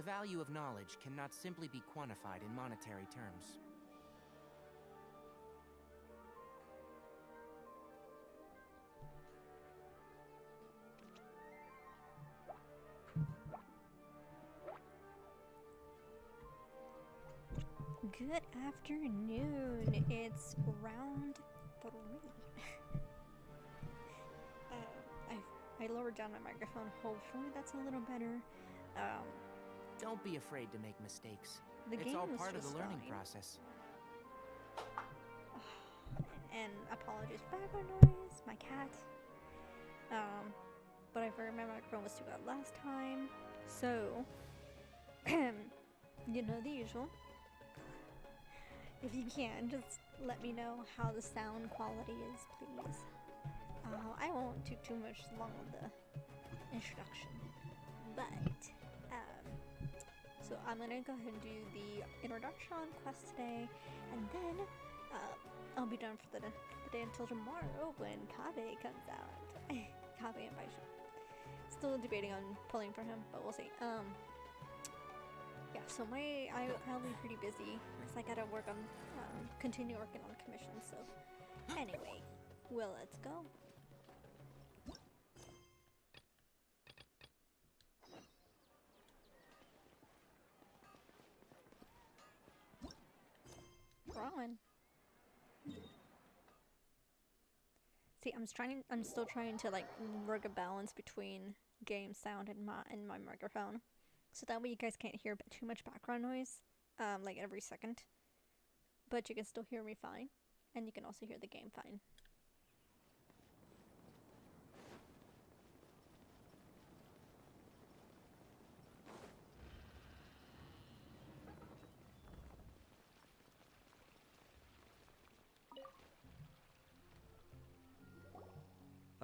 The value of knowledge cannot simply be quantified in monetary terms. Good afternoon. It's round 3. I lowered down my microphone. Hopefully that's a little better. Don't be afraid to make mistakes. The It's game all was part of the just learning fine. process. And apologies for background noise. My cat. But I figured my microphone was too loud last time. So, you know the usual. If you can, just let me know how the sound quality is, please. I won't do too much long of the introduction, but so I'm gonna go ahead and do the introduction quest today, and then I'll be done for the day until tomorrow when Kabe comes out. Kabe and Baisha. Still debating on pulling for him, but we'll see. Yeah, so I'll be pretty busy because I gotta work on, continue working on commissions, so anyway, well, let's go. Wrong one. See, I'm still trying to like work a balance between game sound and my microphone. So that way you guys can't hear too much background noise, like every second. But you can still hear me fine, and you can also hear the game fine.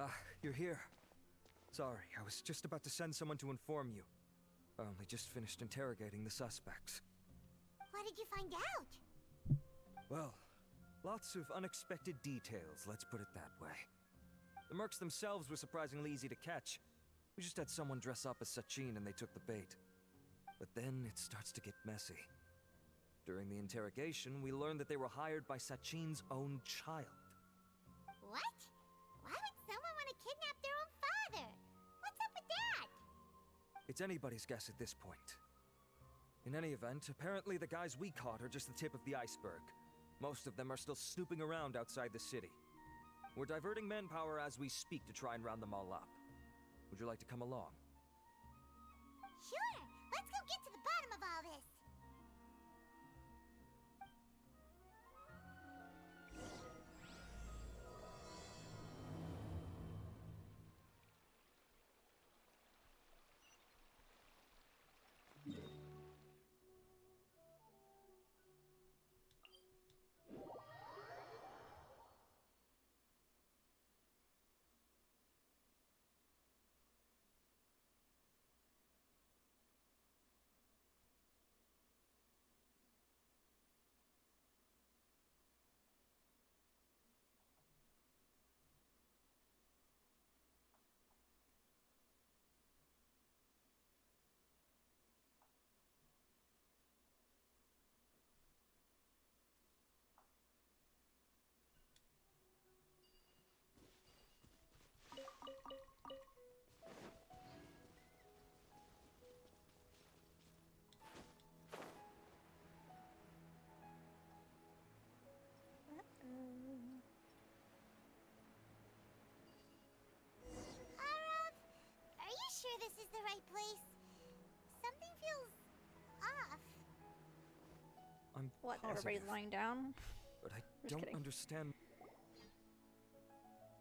Ah, you're here. Sorry, I was just about to send someone to inform you. I only just finished interrogating the suspects. What did you find out? Well, lots of unexpected details, let's put it that way. The mercs themselves were surprisingly easy to catch. We just had someone dress up as Sachin and they took the bait. But then it starts to get messy. During the interrogation, we learned that they were hired by Sachin's own child. What? Why would someone want to kidnap their own father? What's up with that? It's anybody's guess at this point. In any event, apparently the guys we caught are just the tip of the iceberg. Most of them are still snooping around outside the city. We're diverting manpower as we speak to try and round them all up. Would you like to come along? Sure, let's go get to the bottom of all this. Are you sure this is the right place? Something feels off. I'm What? positive, Everybody's lying down? but I Just don't kidding. understand.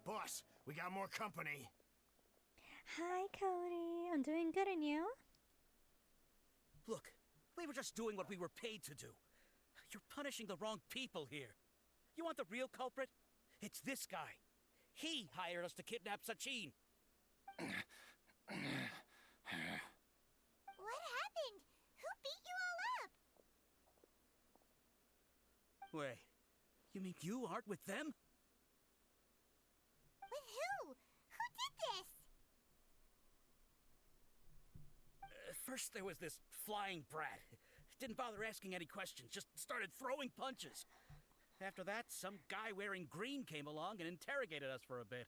Boss, we got more company. Hi, Cody. I'm doing good, and you? Look, we were just doing what we were paid to do. You're punishing the wrong people here. You want the real culprit? It's this guy. He hired us to kidnap Sachin. What happened? Who beat you all up? Wait, you mean you aren't with them? With who? Who did this? First there was this flying brat. Didn't bother asking any questions, just started throwing punches. After that, some guy wearing green came along and interrogated us for a bit.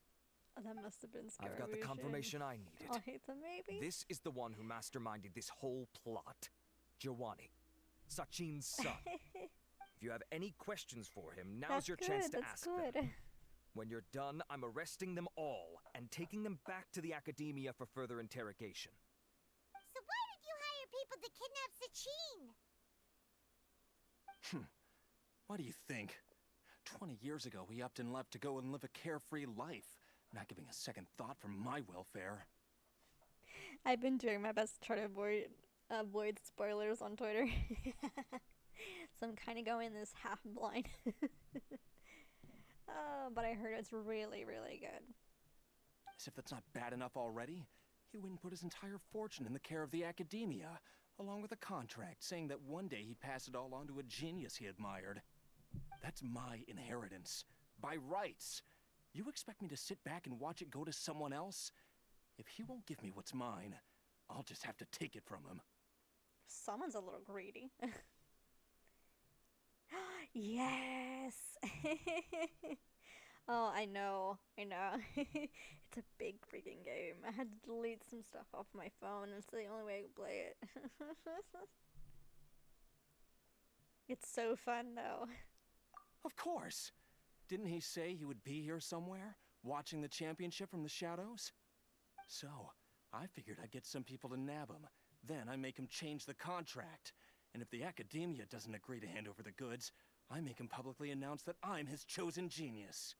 Oh, that must have been scary. I've got the confirmation I needed. I'll hate them, maybe? This is the one who masterminded this whole plot. Giovanni, Sachin's son. If you have any questions for him, now's your chance to ask them. When you're done, I'm arresting them all and taking them back to the academia for further interrogation. So why did you hire people to kidnap Sachin? What do you think? 20 years ago, he upped and left to go and live a carefree life, not giving a second thought for my welfare. I've been doing my best to try to avoid spoilers on Twitter. So I'm kind of going this half blind. But I heard it's really, really good. As if that's not bad enough already, he went and put his entire fortune in the care of the academia, along with a contract saying that one day he'd pass it all on to a genius he admired. That's my inheritance, by rights. You expect me to sit back and watch it go to someone else? If he won't give me what's mine, I'll just have to take it from him. Someone's a little greedy. Yes! Oh, I know. It's a big freaking game. I had to delete some stuff off my phone. It's the only way I can play it. It's so fun, though. Of course! Didn't he say he would be here somewhere, watching the championship from the shadows? So, I figured I'd get some people to nab him. Then I make him change the contract. And if the academia doesn't agree to hand over the goods, I make him publicly announce that I'm his chosen genius.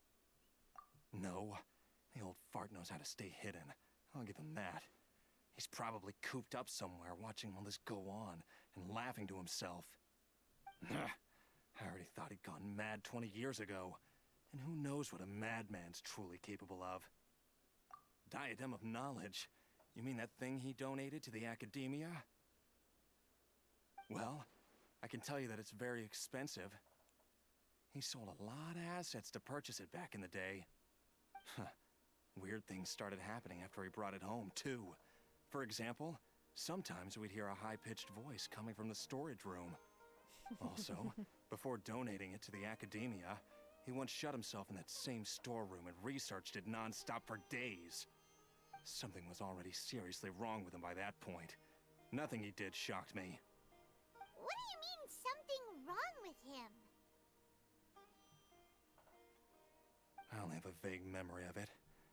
No, the old fart knows how to stay hidden. I'll give him that. He's probably cooped up somewhere watching all this go on and laughing to himself. I already thought he'd gone mad 20 years ago. And who knows what a madman's truly capable of. Diadem of Knowledge? You mean that thing he donated to the academia? Well, I can tell you that it's very expensive. He sold a lot of assets to purchase it back in the day. Weird things started happening after he brought it home, too. For example, sometimes we'd hear a high-pitched voice coming from the storage room. Also, before donating it to the academia, he once shut himself in that same storeroom and researched it non-stop for days. Something was already seriously wrong with him by that point. Nothing he did shocked me. What do you mean, something wrong with him? I only have a vague memory of it,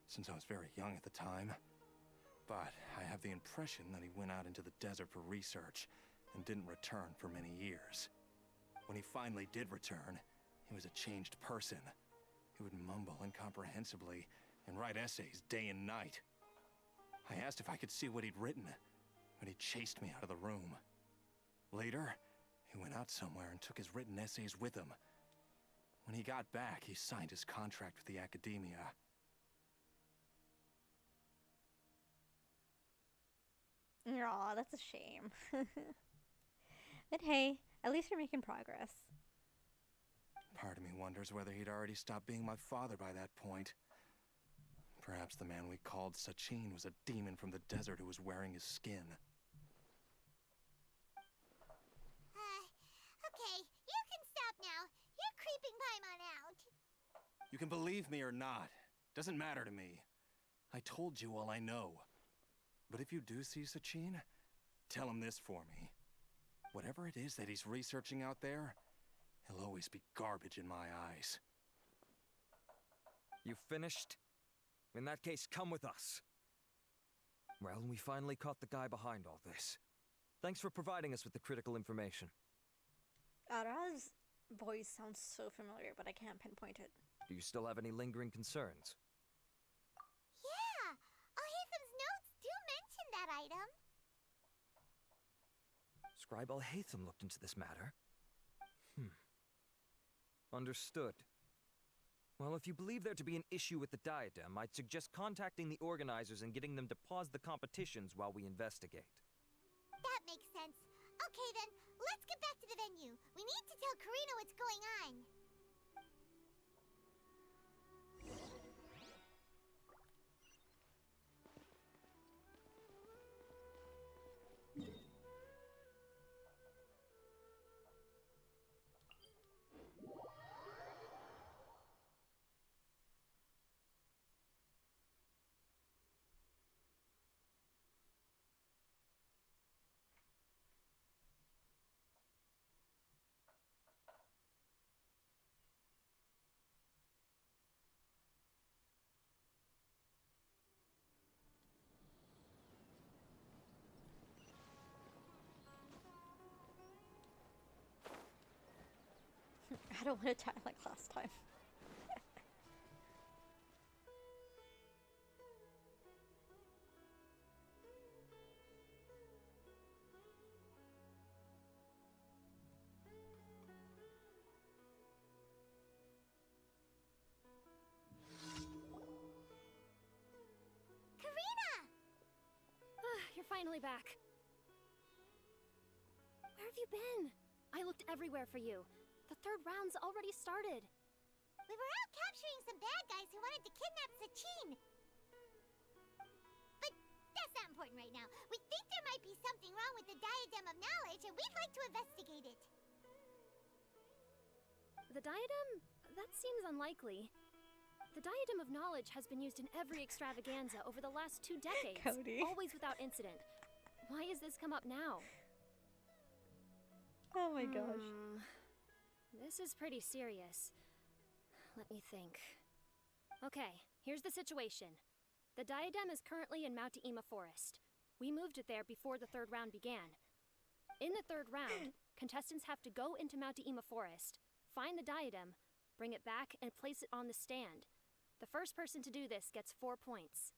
since I was very young at the time. But I have the impression that he went out into the desert for research and didn't return for many years. When he finally did return, he was a changed person. He would mumble incomprehensibly and write essays day and night. I asked if I could see what he'd written, but he chased me out of the room. Later, he went out somewhere and took his written essays with him. When he got back, he signed his contract with the academia. Aw, that's a shame. But hey, at least you're making progress. Part of me wonders whether he'd already stopped being my father by that point. Perhaps the man we called Sachin was a demon from the desert who was wearing his skin. Okay, you can stop now. You're creeping Paimon out. You can believe me or not. Doesn't matter to me. I told you all I know. But if you do see Sachin, tell him this for me. Whatever it is that he's researching out there, he'll always be garbage in my eyes. You finished? In that case, come with us. Well, we finally caught the guy behind all this. Thanks for providing us with the critical information. Ara's voice sounds so familiar, but I can't pinpoint it. Do you still have any lingering concerns? Yeah, Al-Haytham's notes do mention that item. Scribe Al-Haytham looked into this matter. Understood. Well, if you believe there to be an issue with the diadem, I'd suggest contacting the organizers and getting them to pause the competitions while we investigate. That makes sense. Okay then, let's get back to the venue. We need to tell Karina what's going on. don't want to die like last time. Karina! You're finally back. Where have you been? I looked everywhere for you. The third round's already started. We were out capturing some bad guys who wanted to kidnap Sachin. But that's not important right now. We think there might be something wrong with the Diadem of Knowledge, and we'd like to investigate it. The diadem? That seems unlikely. The Diadem of Knowledge has been used in every extravaganza over the last 2 decades. Cody. Always without incident. Why has this come up now? Oh my gosh. This is pretty serious. Let me think. Okay, here's the situation. The diadem is currently in Mount Ima Forest. We moved it there before the third round began. In the third round, contestants have to go into Mount Ima Forest, find the diadem, bring it back, and place it on the stand. The first person to do this gets 4 points.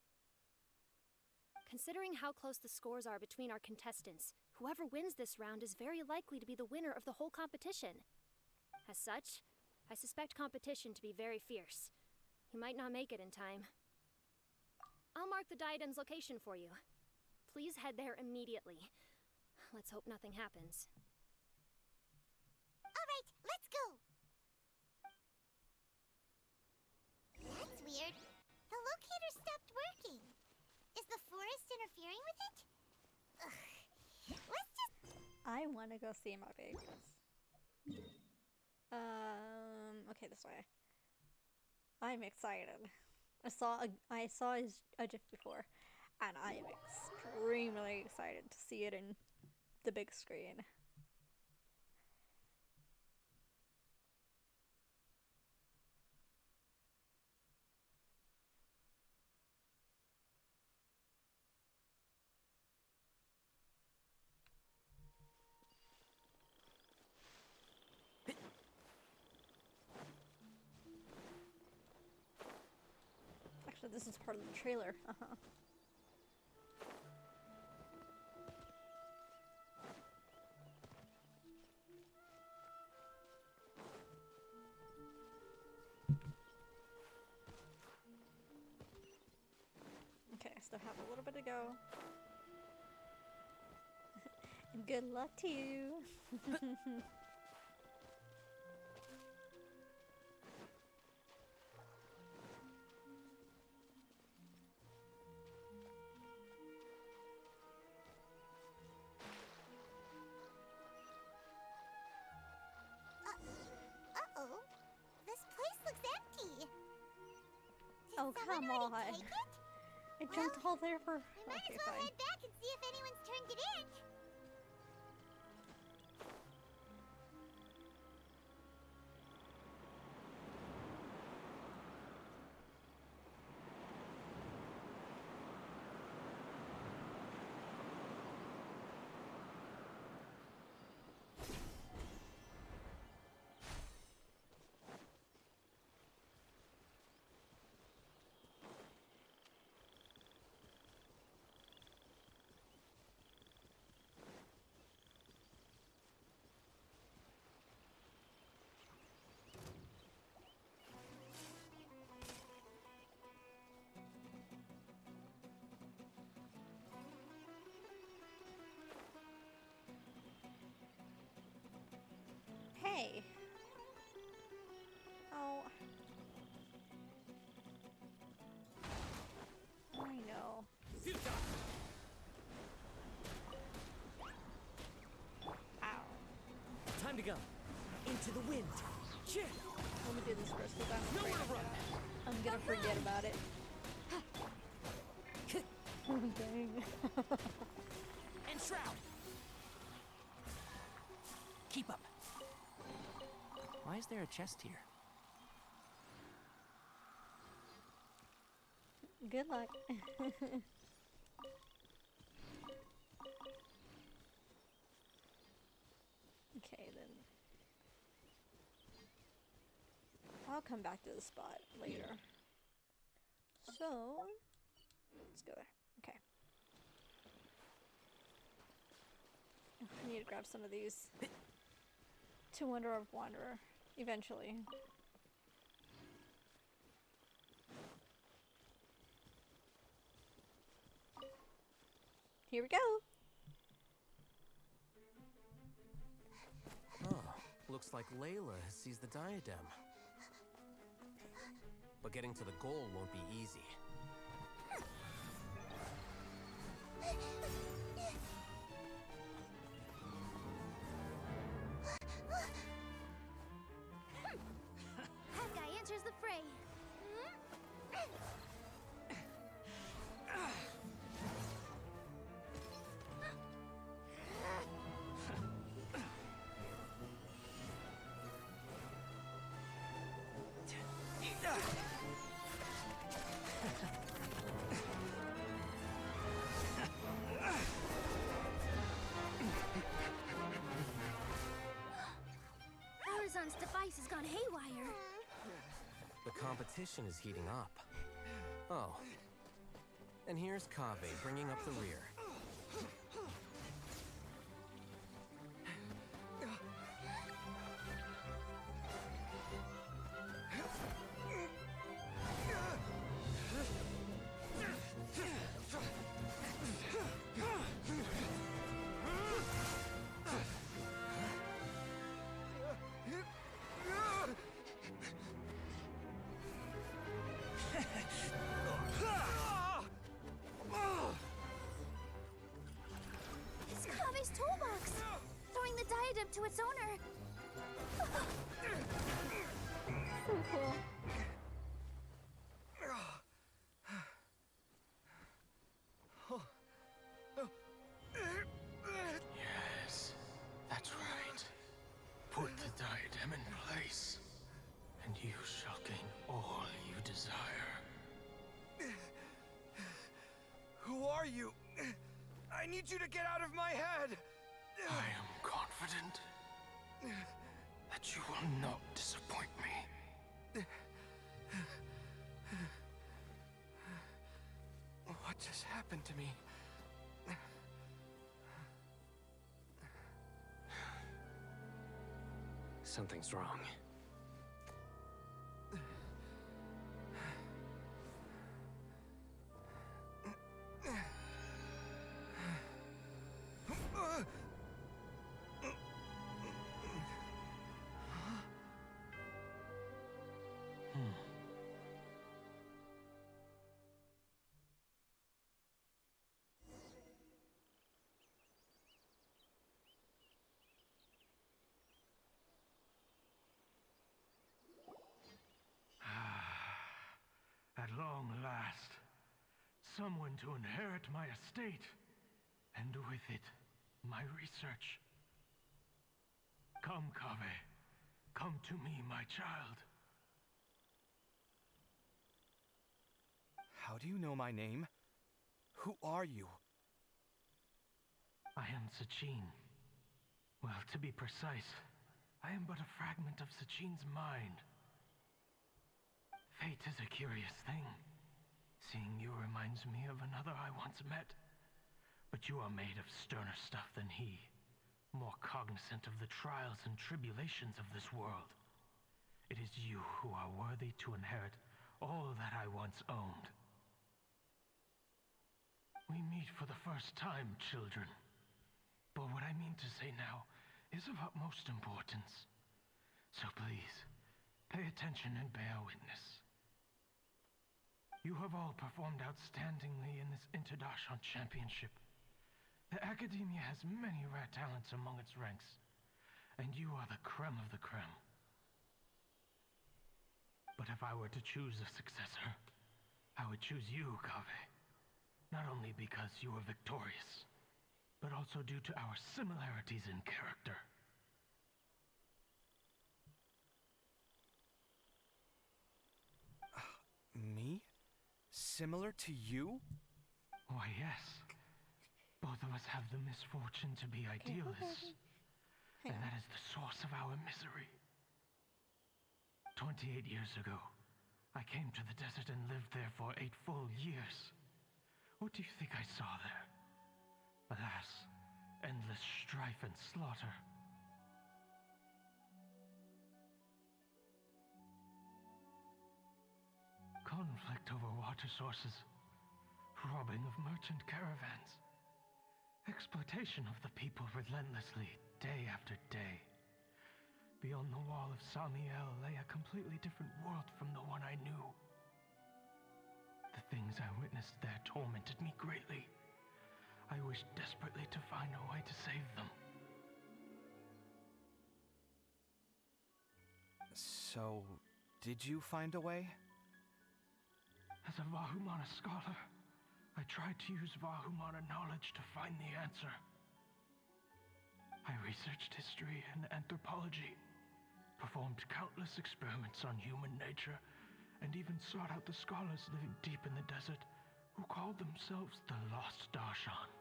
Considering how close the scores are between our contestants, whoever wins this round is very likely to be the winner of the whole competition. As such, I suspect competition to be very fierce. You might not make it in time. I'll mark the diadem's location for you. Please head there immediately. Let's hope nothing happens. All right, let's go. That's weird. The locator stopped working. Is the forest interfering with it? Ugh. Let's just... I want to go see my babies. Okay, this way. I'm excited. I saw a GIF before, and I am extremely excited to see it in the big screen. Actually, this is part of the trailer. Okay, I still have a little bit to go. And good luck to you. Uh-oh. This place looks empty. Did Oh, someone come already on. take it? I jumped all there for. We might Okay, as well fine. head back and see if anyone's turned it in. Hey. Oh. I know. Ow. Time to go. Into the wind. Shit! Let me do this first because I'm afraid Nowhere to run. I'm gonna forget about it. Oh, dang. And shroud. Keep up. Why is there a chest here? Good luck. Okay, then. I'll come back to this spot later. So, let's go there. Okay. I need to grab some of these to Wonder of Wanderer eventually. Here we go. Oh, looks like Layla has seized the diadem. But getting to the goal won't be easy. That guy enters the fray. Horizon's device has gone haywire. The competition is heating up. Oh. And here's Kaveh bringing up the rear. It's Kave's toolbox! Throwing the diadem to its owner! So cool. Yes, that's right. Put the diadem in place, and you shall gain all you desire. Who are you? I need you to get out of my head! I am confident that you will not disappoint me. What just happened to me? Something's wrong. At long last, someone to inherit my estate, and with it, my research. Come, Kaveh. Come to me, my child. How do you know my name? Who are you? I am Sachin. Well, to be precise, I am but a fragment of Sachin's mind. Fate is a curious thing. Seeing you reminds me of another I once met. But you are made of sterner stuff than he, more cognizant of the trials and tribulations of this world. It is you who are worthy to inherit all that I once owned. We meet for the first time, children. But what I mean to say now is of utmost importance. So please, pay attention and bear witness. You have all performed outstandingly in this Darshan Championship. The Academia has many rare talents among its ranks, and you are the creme of the creme. But if I were to choose a successor, I would choose you, Kaveh. Not only because you were victorious, but also due to our similarities in character. Me? Similar to you? Why, yes. Both of us have the misfortune to be idealists. Hang And on. that is the source of our misery. 28 years ago, I came to the desert and lived there for 8 full years. What do you think I saw there? Alas, endless strife and slaughter. Conflict over water sources, robbing of merchant caravans, exploitation of the people relentlessly, day after day. Beyond the wall of Samiel lay a completely different world from the one I knew. The things I witnessed there tormented me greatly. I wished desperately to find a way to save them. So, did you find a way? As a Vahumana scholar, I tried to use Vahumana knowledge to find the answer. I researched history and anthropology, performed countless experiments on human nature, and even sought out the scholars living deep in the desert who called themselves the Lost Darshan.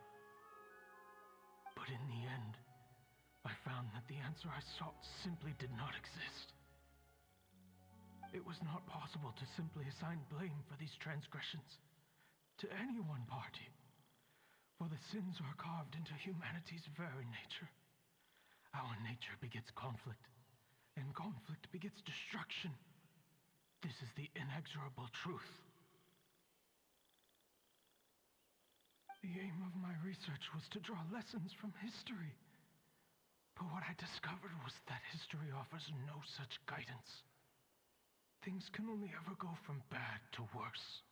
But in the end, I found that the answer I sought simply did not exist. It was not possible to simply assign blame for these transgressions to any one party, for the sins are carved into humanity's very nature. Our nature begets conflict, and conflict begets destruction. This is the inexorable truth. The aim of my research was to draw lessons from history. But what I discovered was that history offers no such guidance. Things can only ever go from bad to worse.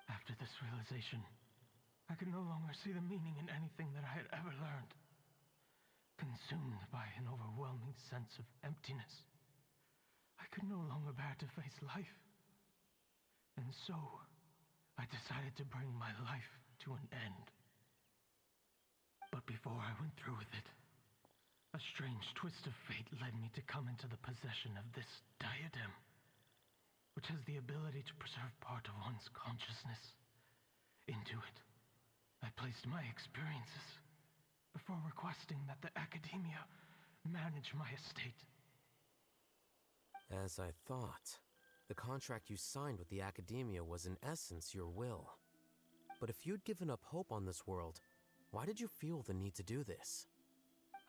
After this realization, I could no longer see the meaning in anything that I had ever learned. Consumed by an overwhelming sense of emptiness, I could no longer bear to face life. And so, I decided to bring my life to an end. But before I went through with it, a strange twist of fate led me to come into the possession of this diadem, which has the ability to preserve part of one's consciousness. Into it, I placed my experiences before requesting that the academia manage my estate. As I thought, the contract you signed with the academia was in essence your will. But if you'd given up hope on this world, why did you feel the need to do this?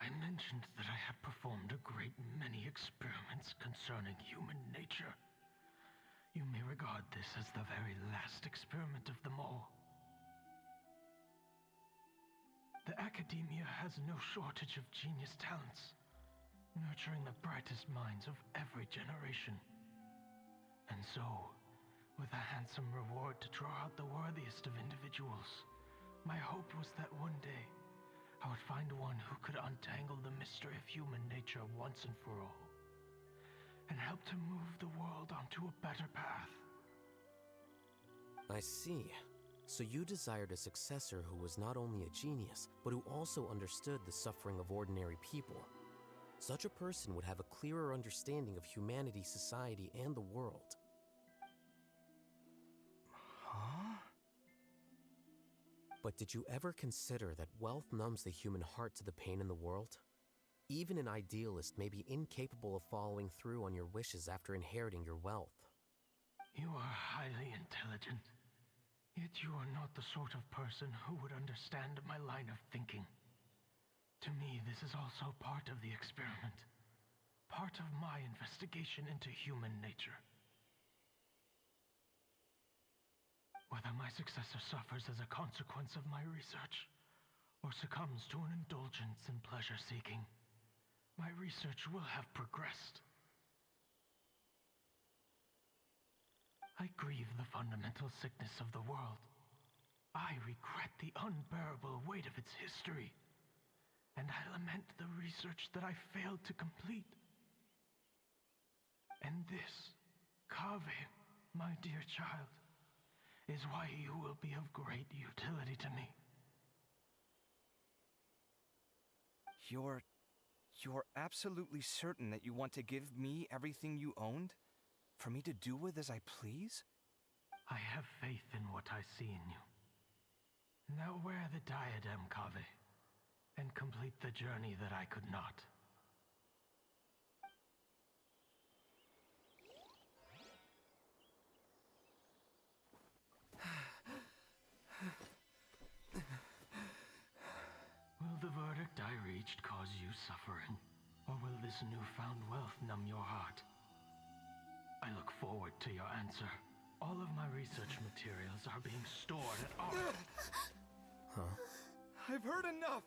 I mentioned that I had performed a great many experiments concerning human nature. You may regard this as the very last experiment of them all. The academia has no shortage of genius talents, nurturing the brightest minds of every generation. And so, with a handsome reward to draw out the worthiest of individuals, my hope was that one day I would find one who could untangle the mystery of human nature once and for all, and help to move the world onto a better path. I see. So you desired a successor who was not only a genius, but who also understood the suffering of ordinary people. Such a person would have a clearer understanding of humanity, society, and the world. Huh? But did you ever consider that wealth numbs the human heart to the pain in the world? Even an idealist may be incapable of following through on your wishes after inheriting your wealth. You are highly intelligent, yet you are not the sort of person who would understand my line of thinking. To me, this is also part of the experiment, part of my investigation into human nature. Whether my successor suffers as a consequence of my research, or succumbs to an indulgence in pleasure-seeking, my research will have progressed. I grieve the fundamental sickness of the world. I regret the unbearable weight of its history, and I lament the research that I failed to complete. And this, Kaveh, my dear child, is why you will be of great utility to me. You're absolutely certain that you want to give me everything you owned? For me to do with as I please? I have faith in what I see in you. Now wear the diadem, Kaveh, and complete the journey that I could not. suffering? Or will this newfound wealth numb your heart? I look forward to your answer. All of my research materials are being stored at our... Huh? I've heard enough!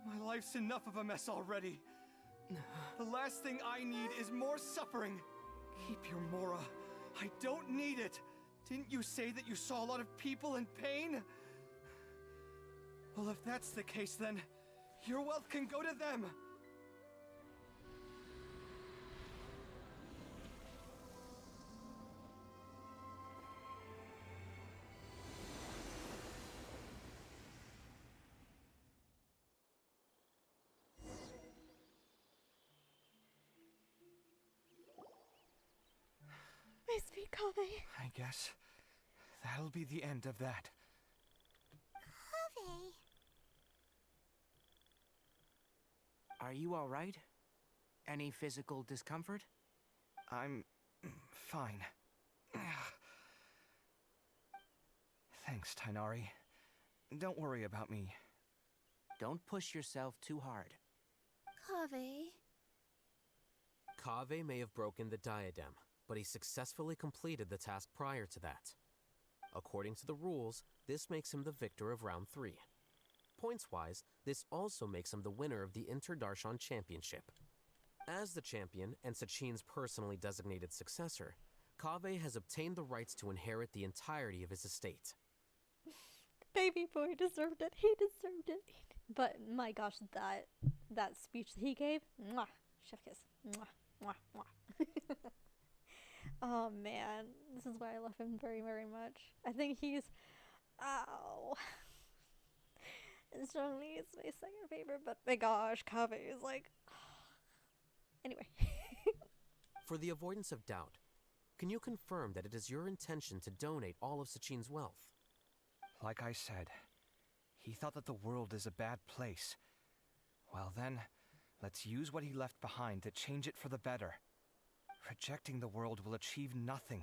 My life's enough of a mess already. The last thing I need is more suffering. Keep your Mora. I don't need it. Didn't you say that you saw a lot of people in pain? Well, if that's the case, then your wealth can go to them. My sweet Kaveh. I guess that'll be the end of that. Kaveh. Are you all right? Any physical discomfort? I'm fine. Thanks, Tainari. Don't worry about me. Don't push yourself too hard. Kaveh. Kaveh may have broken the diadem, but he successfully completed the task prior to that. According to the rules, this makes him the victor of round 3. Points-wise, this also makes him the winner of the Inter-Darshan Championship. As the champion and Sachin's personally designated successor, Kaveh has obtained the rights to inherit the entirety of his estate. Baby boy deserved it. He deserved it. But my gosh, that speech that he gave, mwah, chef kiss, mwah, mwah, mwah. Oh man, this is why I love him very, very much. I think he's, ow. And strongly, it's my second favorite, but my gosh, Kaveh is like, anyway. For the avoidance of doubt, can you confirm that it is your intention to donate all of Sachin's wealth? Like I said, he thought that the world is a bad place. Well then, let's use what he left behind to change it for the better. Rejecting the world will achieve nothing.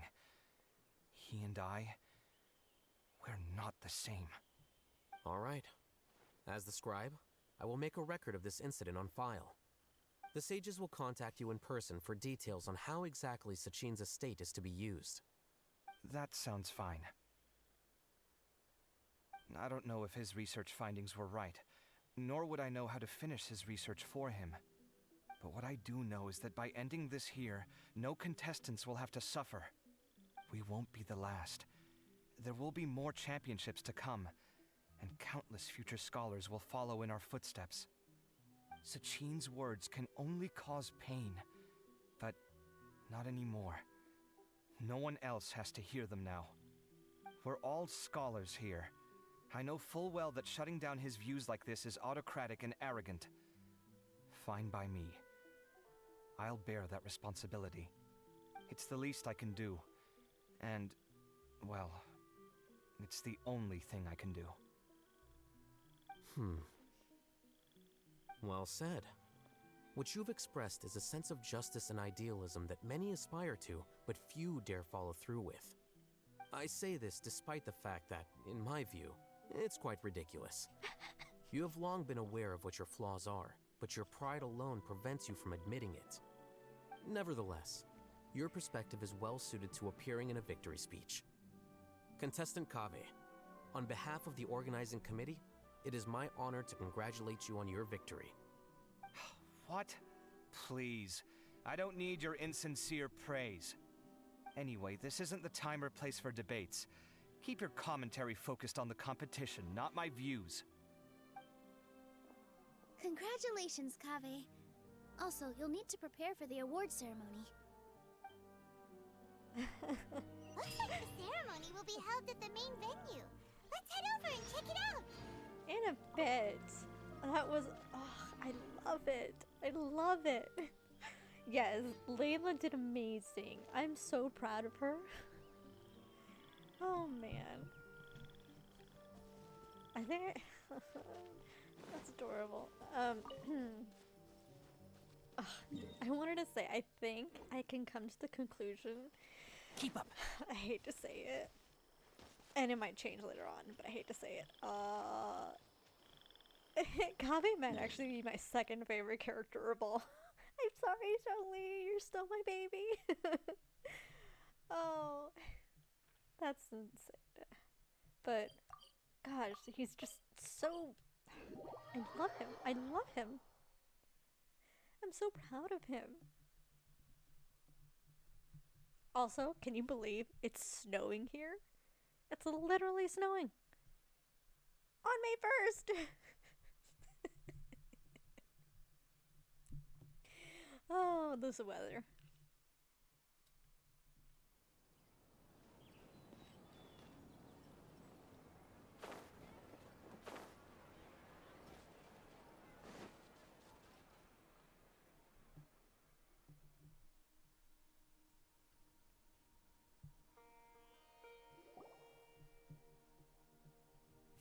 He and I, we're not the same. All right. As the scribe, I will make a record of this incident on file. The sages will contact you in person for details on how exactly Sachin's estate is to be used. That sounds fine. I don't know if his research findings were right, nor would I know how to finish his research for him. But what I do know is that by ending this here, no contestants will have to suffer. We won't be the last. There will be more championships to come, and countless future scholars will follow in our footsteps. Sachin's words can only cause pain, but not anymore. No one else has to hear them now. We're all scholars here. I know full well that shutting down his views like this is autocratic and arrogant. Fine by me. I'll bear that responsibility. It's the least I can do. And, well, it's the only thing I can do. Well said. What you've expressed is a sense of justice and idealism that many aspire to, but few dare follow through with. I say this despite the fact that, in my view, it's quite ridiculous. You have long been aware of what your flaws are, but your pride alone prevents you from admitting it. Nevertheless, your perspective is well suited to appearing in a victory speech. Contestant Kaveh, on behalf of the organizing committee, it is my honor to congratulate you on your victory. What? Please. I don't need your insincere praise. Anyway, this isn't the time or place for debates. Keep your commentary focused on the competition, not my views. Congratulations, Kaveh. Also, you'll need to prepare for the award ceremony. Looks like the ceremony will be held at the main venue. Let's head over and check it out. In a bit. That was, oh, I love it. I love it. Yes, Layla did amazing. I'm so proud of her. Oh man. I think that's adorable. I wanted to say, I think I can come to the conclusion. Keep up. I hate to say it. And it might change later on, but I hate to say it. Kaveh might actually be my second favorite character of all. I'm sorry, Jolie, you're still my baby. Oh, that's insane. But, gosh, he's just so. I love him. I love him. I'm so proud of him. Also, can you believe it's snowing here? It's literally snowing. On May 1st! Oh, this weather.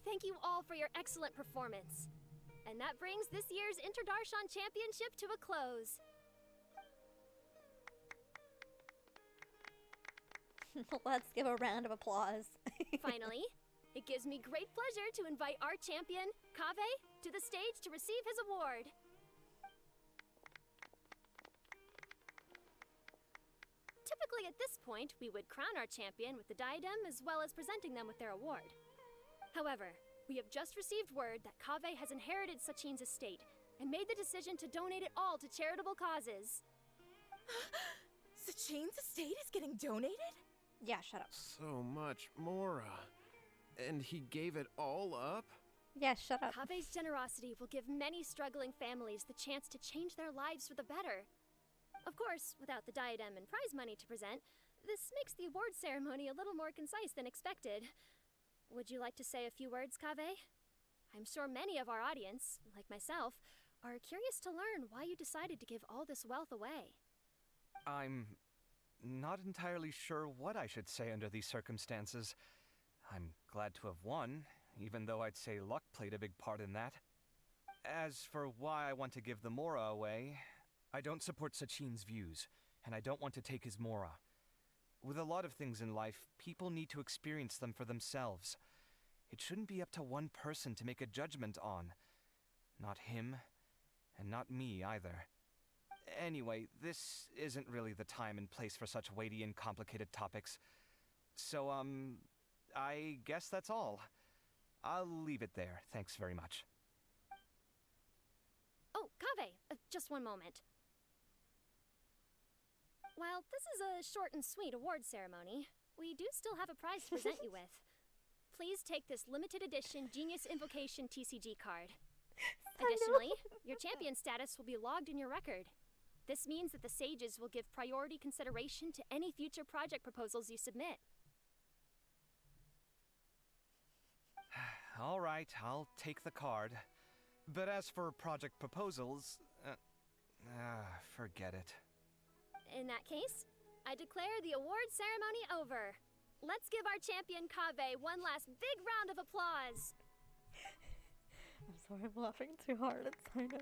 Thank you all for your excellent performance. And that brings this year's Darshan Championship to a close. Let's give a round of applause. Finally, it gives me great pleasure to invite our champion, Kaveh, to the stage to receive his award. Typically at this point, we would crown our champion with the diadem as well as presenting them with their award. However, we have just received word that Kaveh has inherited Sachin's estate and made the decision to donate it all to charitable causes. Sachin's estate is getting donated? Yeah, shut up. So much, Mora. And he gave it all up? Yeah, shut up. Kaveh's generosity will give many struggling families the chance to change their lives for the better. Of course, without the diadem and prize money to present, this makes the award ceremony a little more concise than expected. Would you like to say a few words, Kaveh? I'm sure many of our audience, like myself, are curious to learn why you decided to give all this wealth away. I'm not entirely sure what I should say under these circumstances. I'm glad to have won, even though I'd say luck played a big part in that. As for why I want to give the Mora away, I don't support Sachin's views, and I don't want to take his Mora. With a lot of things in life, people need to experience them for themselves. It shouldn't be up to one person to make a judgment on. Not him, and not me either. Anyway, this isn't really the time and place for such weighty and complicated topics. So, I guess that's all. I'll leave it there. Thanks very much. Oh, Kaveh, just one moment. While this is a short and sweet award ceremony, we do still have a prize to present you with. Please take this limited edition Genius Invocation TCG card. Additionally, your champion status will be logged in your record. This means that the Sages will give priority consideration to any future project proposals you submit. All right, I'll take the card. But as for project proposals, forget it. In that case, I declare the award ceremony over. Let's give our champion Kaveh one last big round of applause. I'm sorry, I'm laughing too hard at Sino.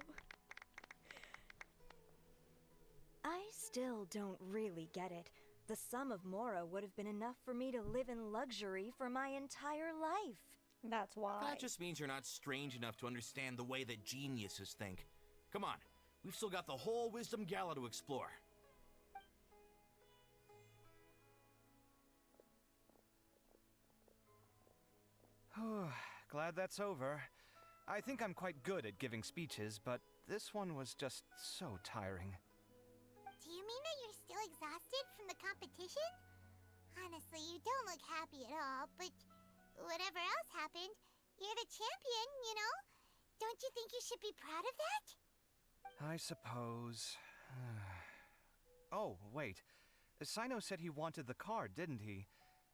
I still don't really get it. The sum of Mora would have been enough for me to live in luxury for my entire life. That's why. That just means you're not strange enough to understand the way that geniuses think. Come on, we've still got the whole Wisdom Gala to explore. Glad that's over. I think I'm quite good at giving speeches, but this one was just so tiring. Do you mean that you're still exhausted from the competition? Honestly, you don't look happy at all, but whatever else happened, you're the champion, you know? Don't you think you should be proud of that? I suppose. Oh, wait. Sino said he wanted the card, didn't he?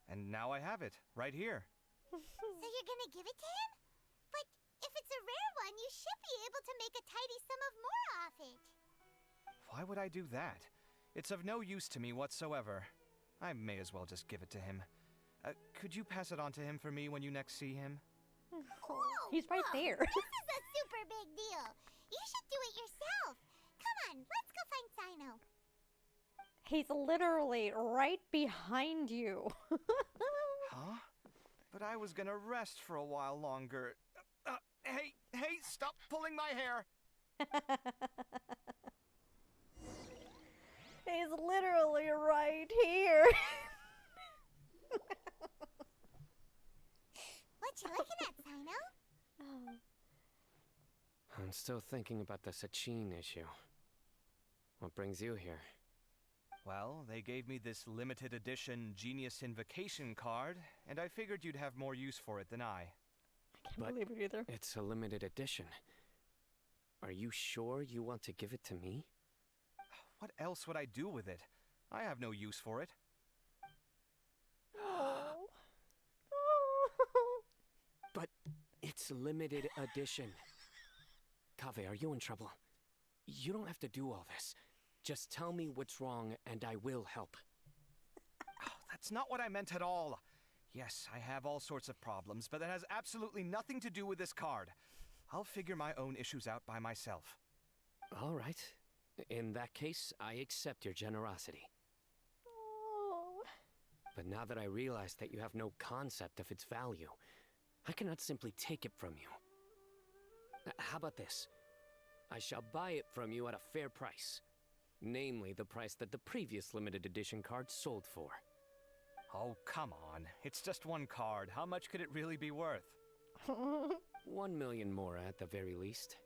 And now I have it, right here. So you're gonna give it to him? But if it's a rare one, you should be able to make a tidy sum of more off it. Why would I do that? It's of no use to me whatsoever. I may as well just give it to him. Could you pass it on to him for me when you next see him? He's right there. This is a super big deal. You should do it yourself. Come on, let's go find Sino. He's literally right behind you. Huh? But I was gonna rest for a while longer. Hey, Hey, stop pulling my hair! He's literally right here. What you looking at, Sino? Oh. I'm still thinking about the Sachin issue. What brings you here? Well, they gave me this limited edition Genius Invocation card, and I figured you'd have more use for it than I. I can't believe it either. It's a limited edition. Are you sure you want to give it to me? What else would I do with it? I have no use for it. Oh. But it's limited edition. Kaveh, are you in trouble? You don't have to do all this. Just tell me what's wrong and I will help. Oh, that's not what I meant at all. Yes, I have all sorts of problems, but that has absolutely nothing to do with this card. I'll figure my own issues out by myself. All right. In that case, I accept your generosity. Oh. But now that I realize that you have no concept of its value, I cannot simply take it from you. How about this? I shall buy it from you at a fair price. Namely, the price that the previous limited edition card sold for. Oh, come on. It's just one card. How much could it really be worth? 1 million more at the very least.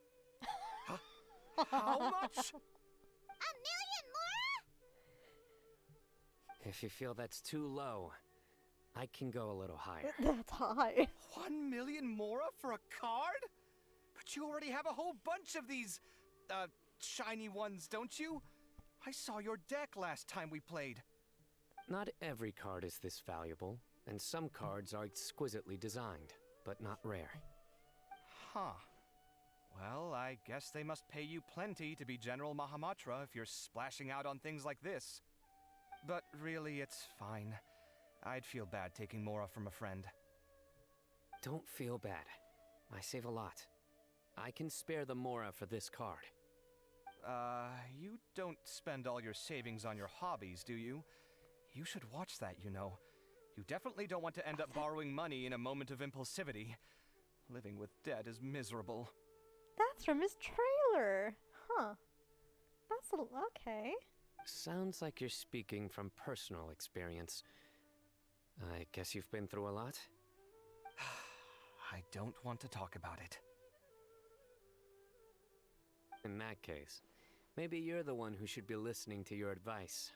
How much? 1 million more? If you feel that's too low, I can go a little higher. That's high. 1 million mora for a card? But you already have a whole bunch of these, shiny ones, don't you? I saw your deck last time we played. Not every card is this valuable, and some cards are exquisitely designed, but not rare. Huh. Well, I guess they must pay you plenty to be General Mahamatra if you're splashing out on things like this. But really, it's fine. I'd feel bad taking Mora from a friend. Don't feel bad. I save a lot. I can spare the Mora for this card. You don't spend all your savings on your hobbies, do you? You should watch that, you know. You definitely don't want to end up borrowing money in a moment of impulsivity. Living with debt is miserable. That's from his trailer. Huh. That's okay. Sounds like you're speaking from personal experience. I guess you've been through a lot? I don't want to talk about it. In that case, maybe you're the one who should be listening to your advice.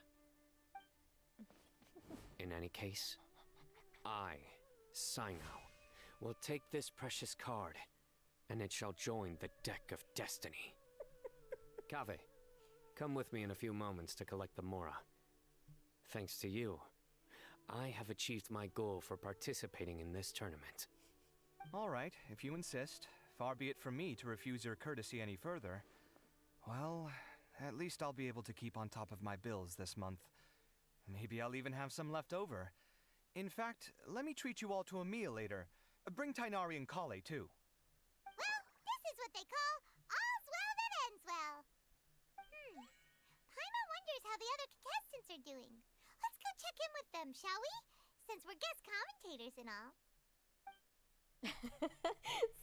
In any case, I, Sino, will take this precious card, and it shall join the deck of destiny. Kaveh, come with me in a few moments to collect the Mora. Thanks to you, I have achieved my goal for participating in this tournament. All right, if you insist. Far be it from me to refuse your courtesy any further. Well, at least I'll be able to keep on top of my bills this month. Maybe I'll even have some left over. In fact, let me treat you all to a meal later. Bring Tainari and Kale, too. Well, this is what they call all's well that ends well. Paimon wonders how the other contestants are doing. Let's go check in with them, shall we? Since we're guest commentators and all.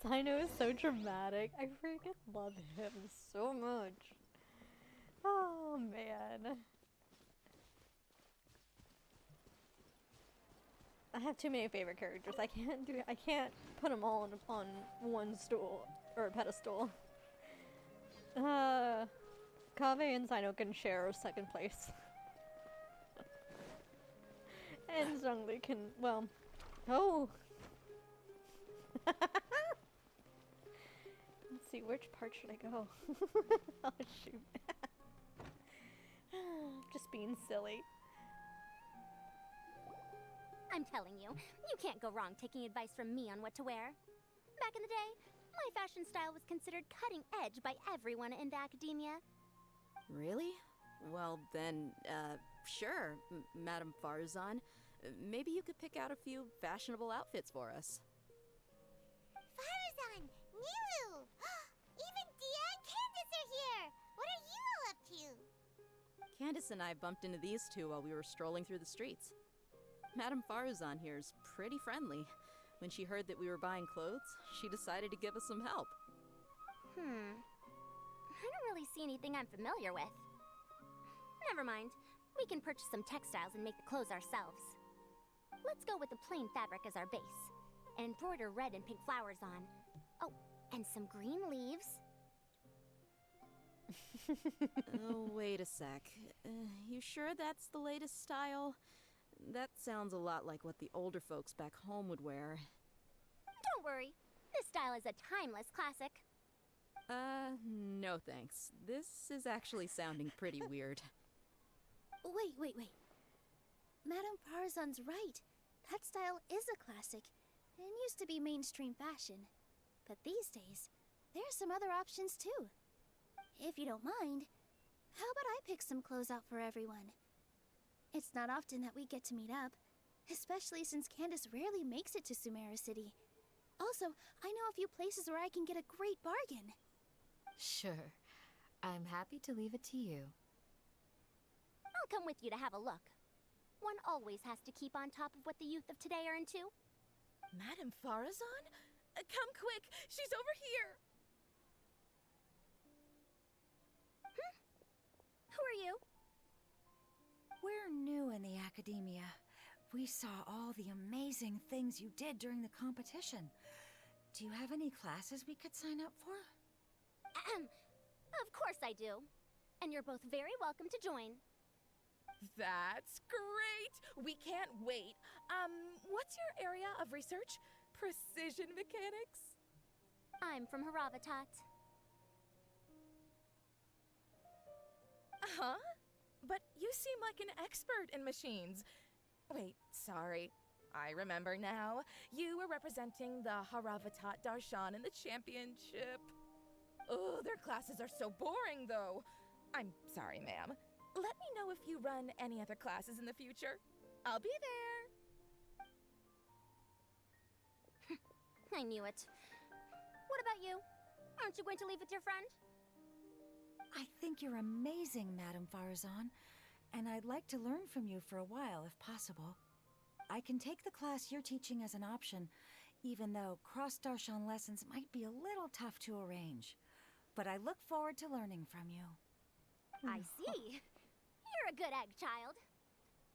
Sino is so dramatic. I freaking love him so much. Oh man. I have too many favorite characters. I can't put them all on one stool or a pedestal. Kaveh and Sino can share second place. And Zhongli can, well, oh. Let's see, which part should I go? Oh shoot. Just being silly. I'm telling you, you can't go wrong taking advice from me on what to wear. Back in the day, my fashion style was considered cutting edge by everyone in the academia. Really? Well then, sure, Madame Farzan. Maybe you could pick out a few fashionable outfits for us. Farzan! Nilu! Even Dia and Candace are here! What are you all up to? Candace and I bumped into these two while we were strolling through the streets. Madame Farzan here's pretty friendly. When she heard that we were buying clothes, she decided to give us some help. I don't really see anything I'm familiar with. Never mind. We can purchase some textiles and make the clothes ourselves. Let's go with the plain fabric as our base. And embroider red and pink flowers on. Oh, and some green leaves. Oh, wait a sec. You sure that's the latest style? That sounds a lot like what the older folks back home would wear. Don't worry. This style is a timeless classic. No thanks. This is actually sounding pretty weird. Wait. Madame Farzan's right. That style is a classic and used to be mainstream fashion. But these days, there are some other options too. If you don't mind, how about I pick some clothes out for everyone? It's not often that we get to meet up, especially since Candace rarely makes it to Sumeru City. Also, I know a few places where I can get a great bargain. Sure. I'm happy to leave it to you. I'll come with you to have a look. One always has to keep on top of what the youth of today are into. Madame Farazan? Come quick! She's over here! Who are you? We're new in the academia. We saw all the amazing things you did during the competition. Do you have any classes we could sign up for? Of course I do. And you're both very welcome to join. That's great! We can't wait. What's your area of research? Precision mechanics? I'm from Haravatat. Huh? But you seem like an expert in machines. Wait, sorry. I remember now. You were representing the Haravatat Darshan in the championship. Oh, their classes are so boring, though. I'm sorry, ma'am. Let me know if you run any other classes in the future. I'll be there. I knew it. What about you? Aren't you going to leave with your friend? I think you're amazing, Madame Farazan, and I'd like to learn from you for a while, if possible. I can take the class you're teaching as an option, even though cross-Darshan lessons might be a little tough to arrange. But I look forward to learning from you. I see. You're a good egg, child.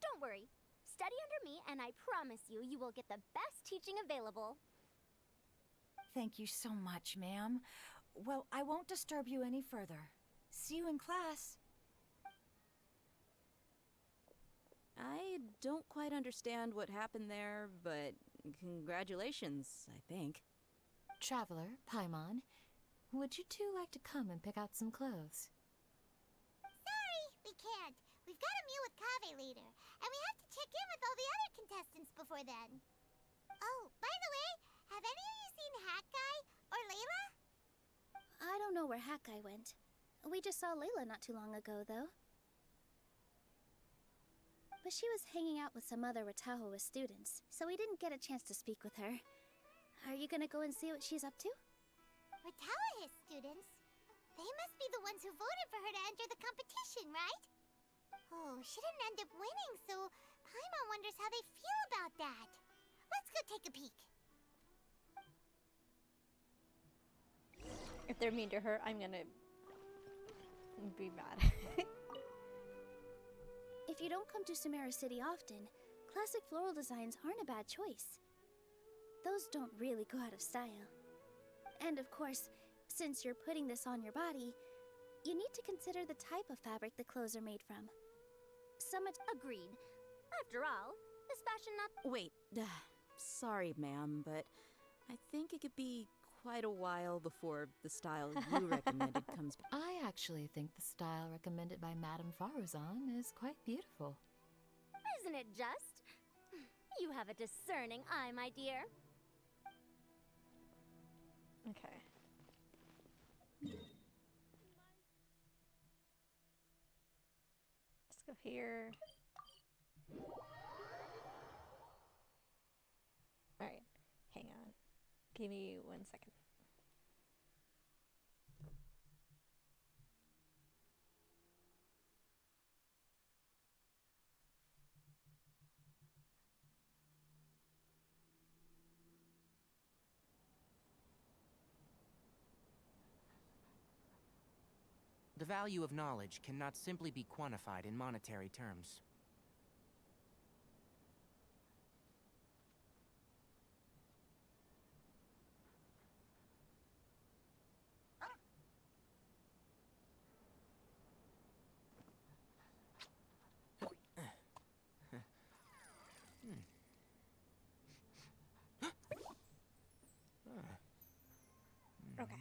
Don't worry. Study under me, and I promise you, you will get the best teaching available. Thank you so much, ma'am. Well, I won't disturb you any further. See you in class. I don't quite understand what happened there, but congratulations, I think. Traveler, Paimon, would you two like to come and pick out some clothes? Sorry, we can't. We've got a meal with Kaveh later, and we have to check in with all the other contestants before then. Oh, by the way, have any of you seen Hat Guy or Layla? I don't know where Hat Guy went. We just saw Layla not too long ago, though. But she was hanging out with some other Ratahoa students, so we didn't get a chance to speak with her. Are you gonna go and see what she's up to? Ratahoa students? They must be the ones who voted for her to enter the competition, right? Oh, she didn't end up winning, so Paimon wonders how they feel about that. Let's go take a peek. If they're mean to her, I'm gonna be mad. If you don't come to Sumeru City often, classic floral designs aren't a bad choice. Those don't really go out of style. And of course, since you're putting this on your body, you need to consider the type of fabric the clothes are made from. Agreed. After all, is fashion not— Wait, sorry, ma'am, but I think it could be quite a while before the style you recommended comes back. I actually think the style recommended by Madame Farazan is quite beautiful. Isn't it just? You have a discerning eye, my dear. Okay. Let's go here. Alright, hang on. Give me 1 second. The value of knowledge cannot simply be quantified in monetary terms. Okay.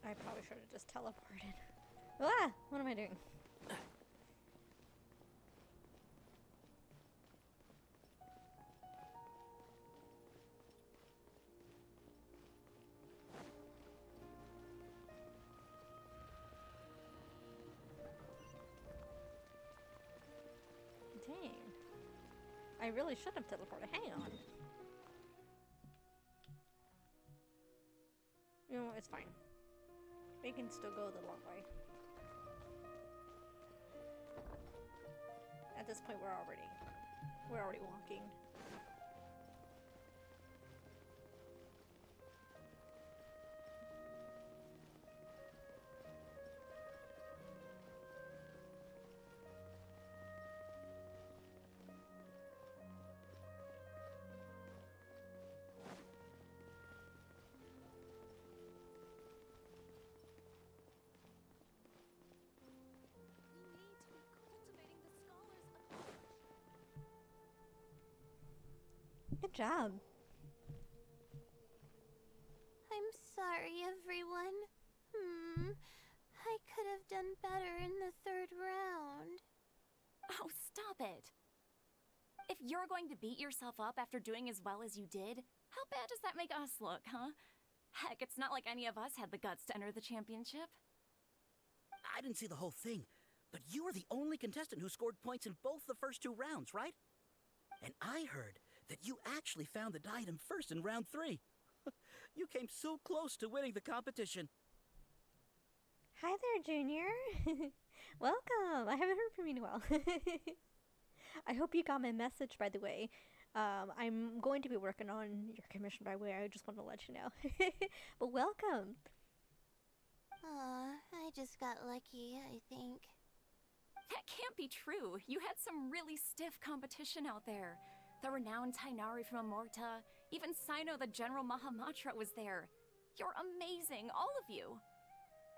I probably should have just teleported. Ah! What am I doing? Dang. I really should have teleported. Hang on. You know, it's fine. We can still go the long way. At this point, we're already walking. Good job. I'm sorry, everyone. I could have done better in the third round. Oh, stop it. If you're going to beat yourself up after doing as well as you did, how bad does that make us look, huh? Heck, it's not like any of us had the guts to enter the championship. I didn't see the whole thing, but you were the only contestant who scored points in both the first 2 rounds, right? And I heard that you actually found the diadem first in round 3. You came so close to winning the competition. Hi there, Junior. Welcome. I haven't heard from you in a while. I hope you got my message, by the way. I'm going to be working on your commission, by the way. I just want to let you know. But welcome. Aw, I just got lucky, I think. That can't be true. You had some really stiff competition out there. The renowned Tainari from Amorta, even Sino the General Mahamatra was there. You're amazing, all of you.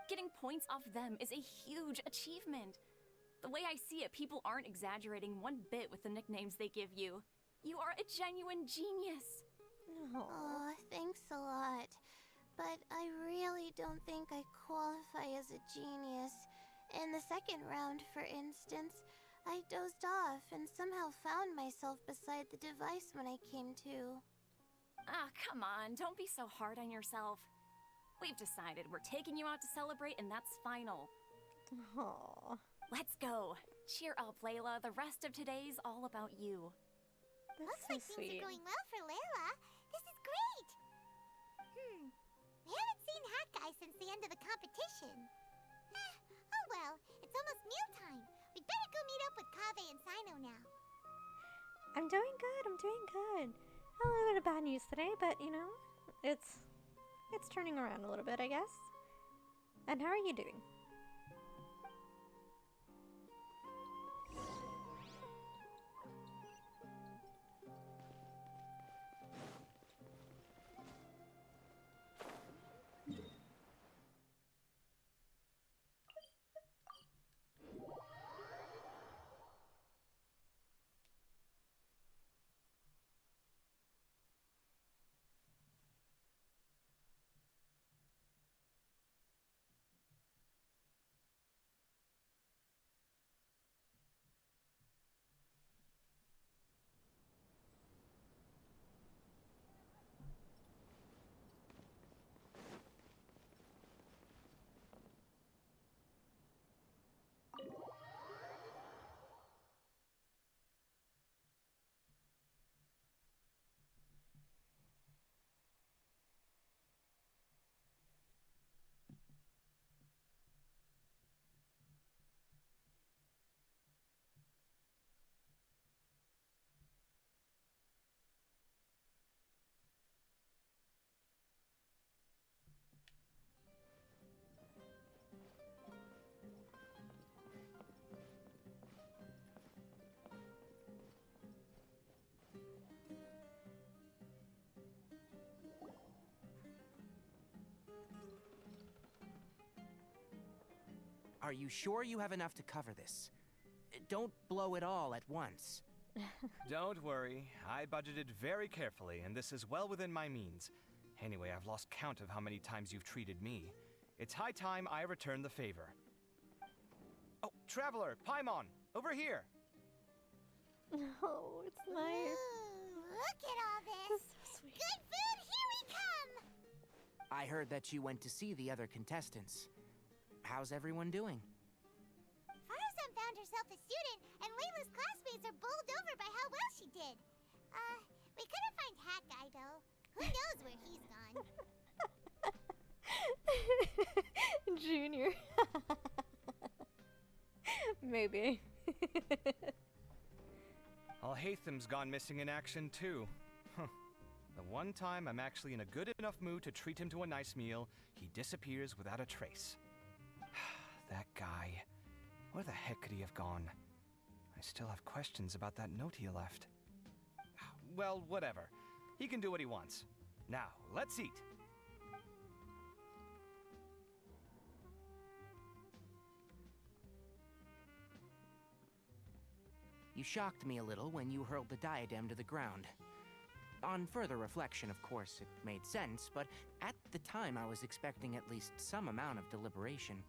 Getting points off them is a huge achievement. The way I see it, people aren't exaggerating one bit with the nicknames they give you. You are a genuine genius. Aw, thanks a lot. But I really don't think I qualify as a genius. In the second round, for instance, I dozed off and somehow found myself beside the device when I came to. Ah, come on, don't be so hard on yourself. We've decided we're taking you out to celebrate and that's final. Aww. Let's go. Cheer up, Layla. The rest of today's all about you. That's Looks so like sweet. things are going well for Layla. This is great. We haven't seen Hat Guy since the end of the competition. Oh well, it's almost mealtime. We'd better go meet up with Kaveh and Sino now. I'm doing good. I'm doing good. A little bit of bad news today, but you know, it's turning around a little bit, I guess. And how are you doing? Are you sure you have enough to cover this? Don't blow it all at once. Don't worry. I budgeted very carefully, and this is well within my means. Anyway, I've lost count of how many times you've treated me. It's high time I return the favor. Oh, Traveler, Paimon, over here! Oh, it's nice. Ooh, look at all this. So sweet. Good food, here we come. I heard that you went to see the other contestants. How's everyone doing? Farazan found herself a student, and Layla's classmates are bowled over by how well she did. We couldn't find Hat Guy, though. Who knows where he's gone? Junior. Maybe. Alhaitham's gone missing in action, too. The one time I'm actually in a good enough mood to treat him to a nice meal, he disappears without a trace. That guy. Where the heck could he have gone? I still have questions about that note he left. Well, whatever. He can do what he wants. Now, let's eat. You shocked me a little when you hurled the diadem to the ground. On further reflection, of course, it made sense, but at the time I was expecting at least some amount of deliberation.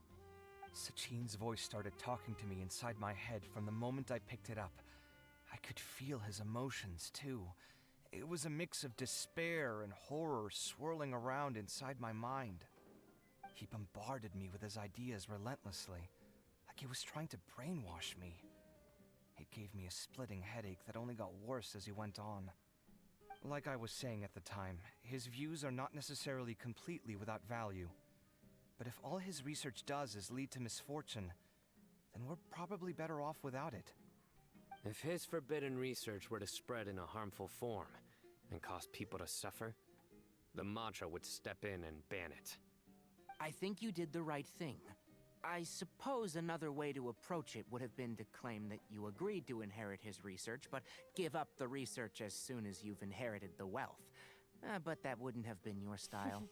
Sachin's voice started talking to me inside my head from the moment I picked it up. I could feel his emotions, too. It was a mix of despair and horror swirling around inside my mind. He bombarded me with his ideas relentlessly, like he was trying to brainwash me. It gave me a splitting headache that only got worse as he went on. Like I was saying at the time, his views are not necessarily completely without value. But if all his research does is lead to misfortune, then we're probably better off without it. If his forbidden research were to spread in a harmful form and cause people to suffer, the Mantra would step in and ban it. I think you did the right thing. I suppose another way to approach it would have been to claim that you agreed to inherit his research, but give up the research as soon as you've inherited the wealth. But that wouldn't have been your style.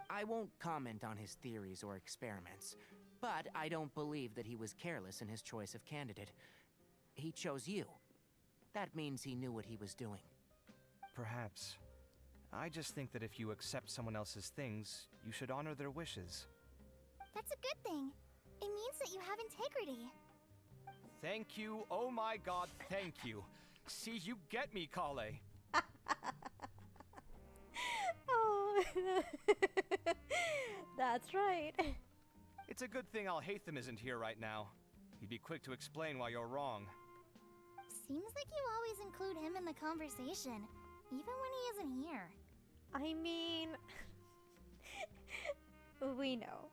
I won't comment on his theories or experiments, but I don't believe that he was careless in his choice of candidate. He chose you. That means he knew what he was doing. Perhaps. I just think that if you accept someone else's things, you should honor their wishes. That's a good thing. It means that you have integrity. Thank you, oh my god, thank you. See, you get me, Kale. Oh, that's right. It's a good thing Alhaitham isn't here right now. He'd be quick to explain why you're wrong. Seems like you always include him in the conversation, even when he isn't here. I mean, we know.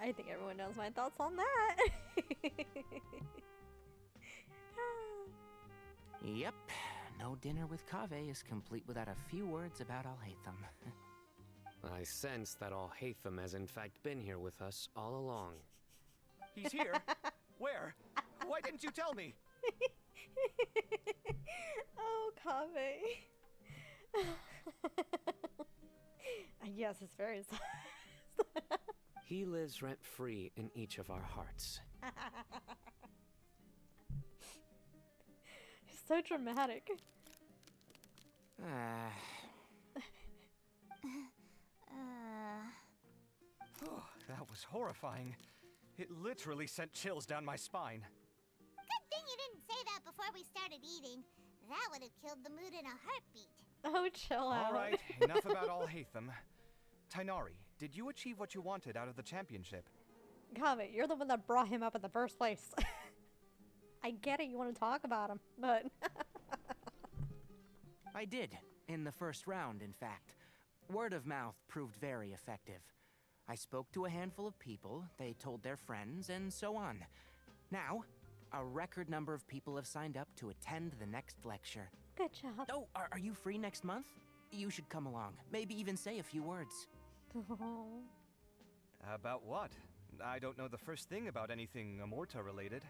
I think everyone knows my thoughts on that. Yep, no dinner with Kaveh is complete without a few words about Alhaitham. I sense that Alhaitham has in fact been here with us all along. He's here? Where? Why didn't you tell me? Oh, Kaveh. Yes, it's very sad. He lives rent-free in each of our hearts. He's so dramatic. Oh, that was horrifying. It literally sent chills down my spine. Good thing you didn't say that before we started eating. That would have killed the mood in a heartbeat. Oh, chill out. All right, enough about Alhaitham. Tainari, did you achieve what you wanted out of the championship? Kaveh, you're the one that brought him up in the first place. I get it, you want to talk about him, but... I did, in the first round, in fact. Word of mouth proved very effective. I spoke to a handful of people, they told their friends, and so on. Now, a record number of people have signed up to attend the next lecture. Good job. Oh, are you free next month? You should come along. Maybe even say a few words. About what? I don't know the first thing about anything Amorta related.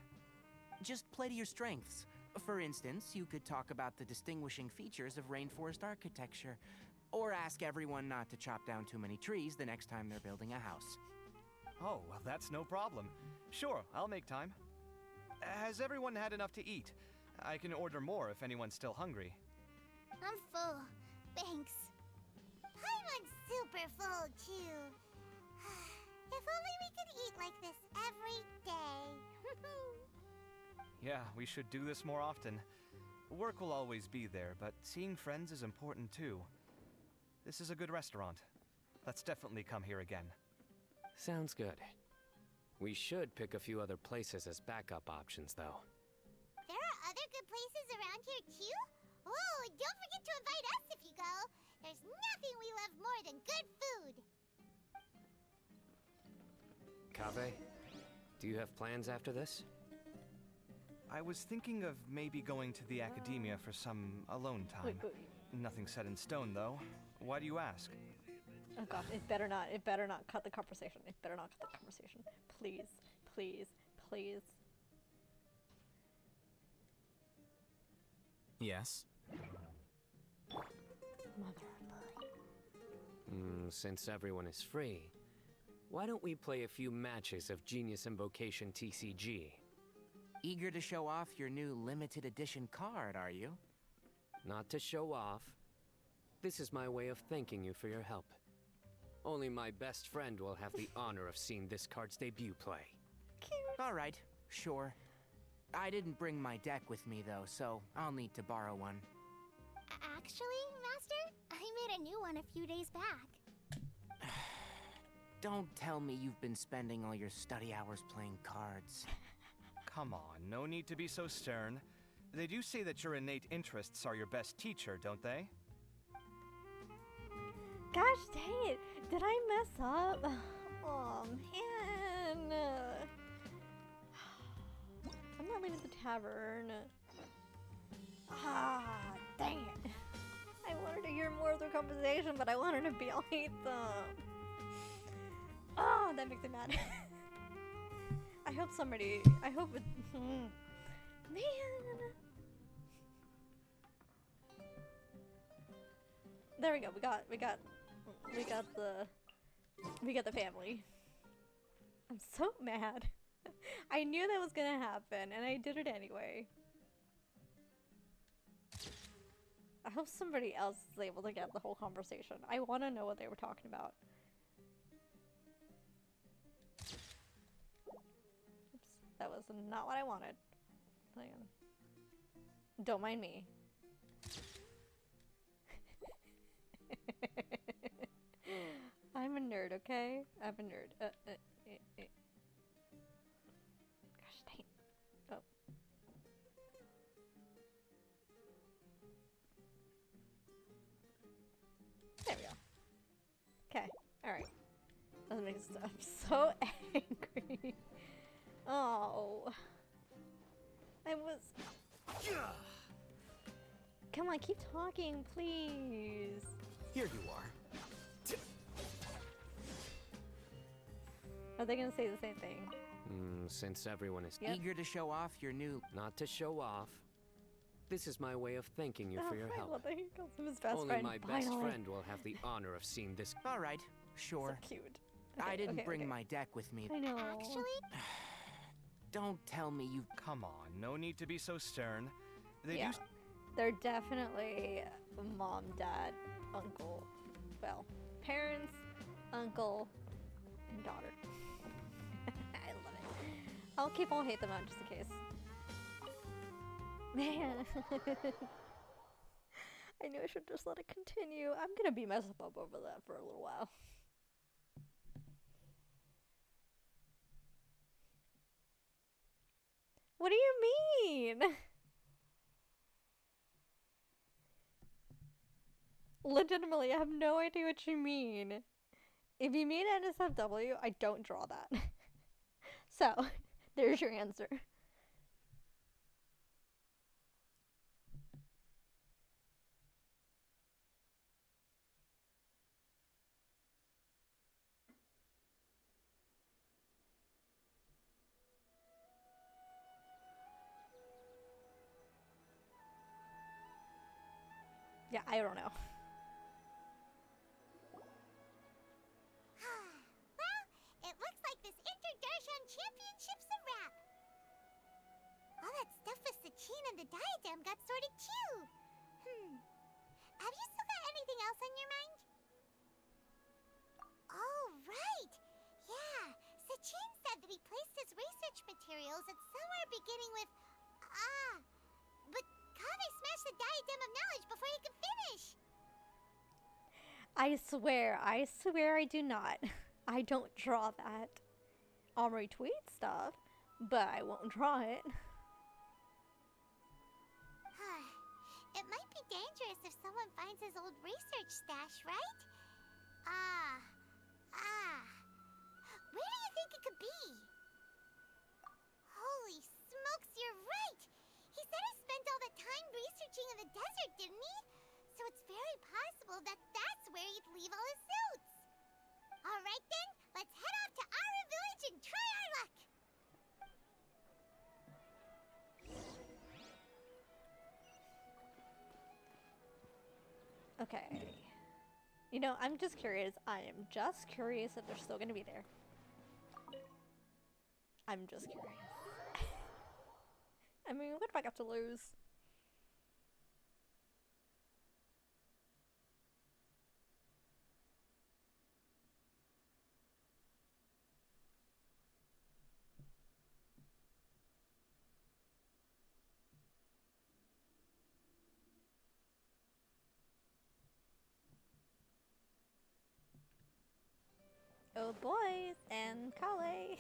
Just play to your strengths. For instance, you could talk about the distinguishing features of rainforest architecture. Or ask everyone not to chop down too many trees the next time they're building a house. Oh, well, that's no problem. Sure, I'll make time. Has everyone had enough to eat? I can order more if anyone's still hungry. I'm full. Thanks. Paimon's super full, too. If only we could eat like this every day. Yeah, we should do this more often. Work will always be there, but seeing friends is important too. This is a good restaurant. Let's definitely come here again. Sounds good. We should pick a few other places as backup options, though. There are other good places around here, too? Oh, and don't forget to invite us if you go. There's nothing we love more than good food. Kaveh, do you have plans after this? I was thinking of maybe going to the academia for some alone time. Nothing set in stone, though. Why do you ask? Oh god, it better not cut the conversation. It better not cut the conversation. Please, please, please. Yes. Mother of pearl. Since everyone is free, why don't we play a few matches of Genius Invocation TCG? Eager to show off your new limited edition card, are you? Not to show off. This is my way of thanking you for your help. Only my best friend will have the honor of seeing this card's debut play. Cute. All right, sure. I didn't bring my deck with me, though, so I'll need to borrow one. Actually, Master, I made a new one a few days back. Don't tell me you've been spending all your study hours playing cards. Come on, no need to be so stern. They do say that your innate interests are your best teacher, don't they? Gosh dang it! Did I mess up? Oh man! I'm not leaving the tavern. Ah, dang it! I wanted to hear more of their conversation, but I wanted to be all hate them. Oh, that makes me mad. I hope it, man. There we go. We got the family. I'm so mad. I knew that was gonna happen, and I did it anyway. I hope somebody else is able to get the whole conversation. I want to know what they were talking about. Oops, that was not what I wanted. Hang on. Don't mind me. I'm a nerd, okay? I'm a nerd. Gosh dang. Oh. There we go. Okay. Alright. That makes I'm so angry. Oh. I was... Come on, keep talking, please. Here you are. Are they gonna say the same thing? Since everyone is eager to show off your new... Not to show off. This is my way of thanking you for your help. Well, he calls him his best Only friend. my best friend will have the honor of seeing this. All right, sure. So cute. I Okay, didn't okay, bring okay. my deck with me. I know. Actually, Don't tell me you've... Come on, no need to be so stern. They Yeah. do... They're definitely mom, dad, uncle. Well, parents, uncle, and daughter. I love it. I'll keep on hate them out just in case. Man. I knew I should just let it continue. I'm gonna beat myself up over that for a little while. What do you mean? Legitimately, I have no idea what you mean. If you mean NSFW, I don't draw that. So, there's your answer. Yeah, I don't know. diadem got sorted too. Have you still got anything else on your mind? Oh, right. Yeah, Sachin said that he placed his research materials at somewhere beginning with but Kaveh smashed the diadem of knowledge before he could finish. I swear I do not. I don't draw that. I'll retweet stuff, but I won't draw it. It might be dangerous if someone finds his old research stash, right? Where do you think it could be? Holy smokes, you're right! He said he spent all that time researching in the desert, didn't he? So it's very possible that that's where he'd leave all his notes. Alright then, let's head off to Aru Village and try our luck! Okay. You know, I'm just curious. I am just curious if they're still gonna be there. I'm just curious. I mean, what have I got to lose? Oh boys and Kale.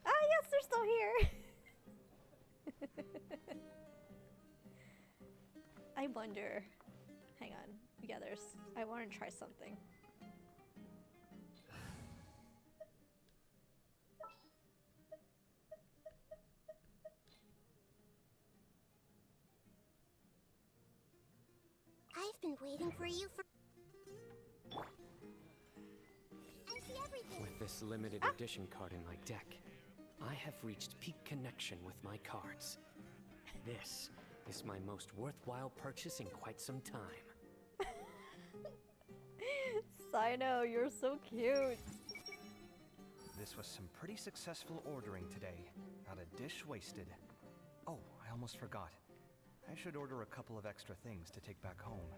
Ah yes, they're still here. I wonder. Hang on. Yeah, I want to try something. I've been waiting for you for... I see everything. With this limited edition card in my deck, I have reached peak connection with my cards. This is my most worthwhile purchase in quite some time. Sino, you're so cute. This was some pretty successful ordering today. Not a dish wasted. Oh, I almost forgot. I should order a couple of extra things to take back home.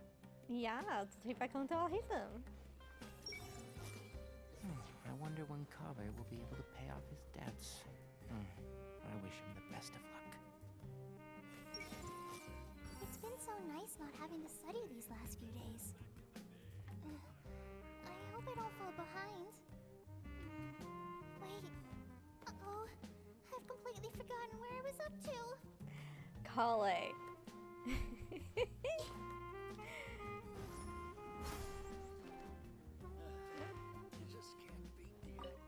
Yeah, to take back home to Alhaitham. I wonder when Kaveh will be able to pay off his debts. I wish him the best of luck. It's been so nice not having to study these last few days. I hope I don't fall behind. Wait. Uh-oh. I've completely forgotten where I was up to. Kale. You just can't beat the atmosphere.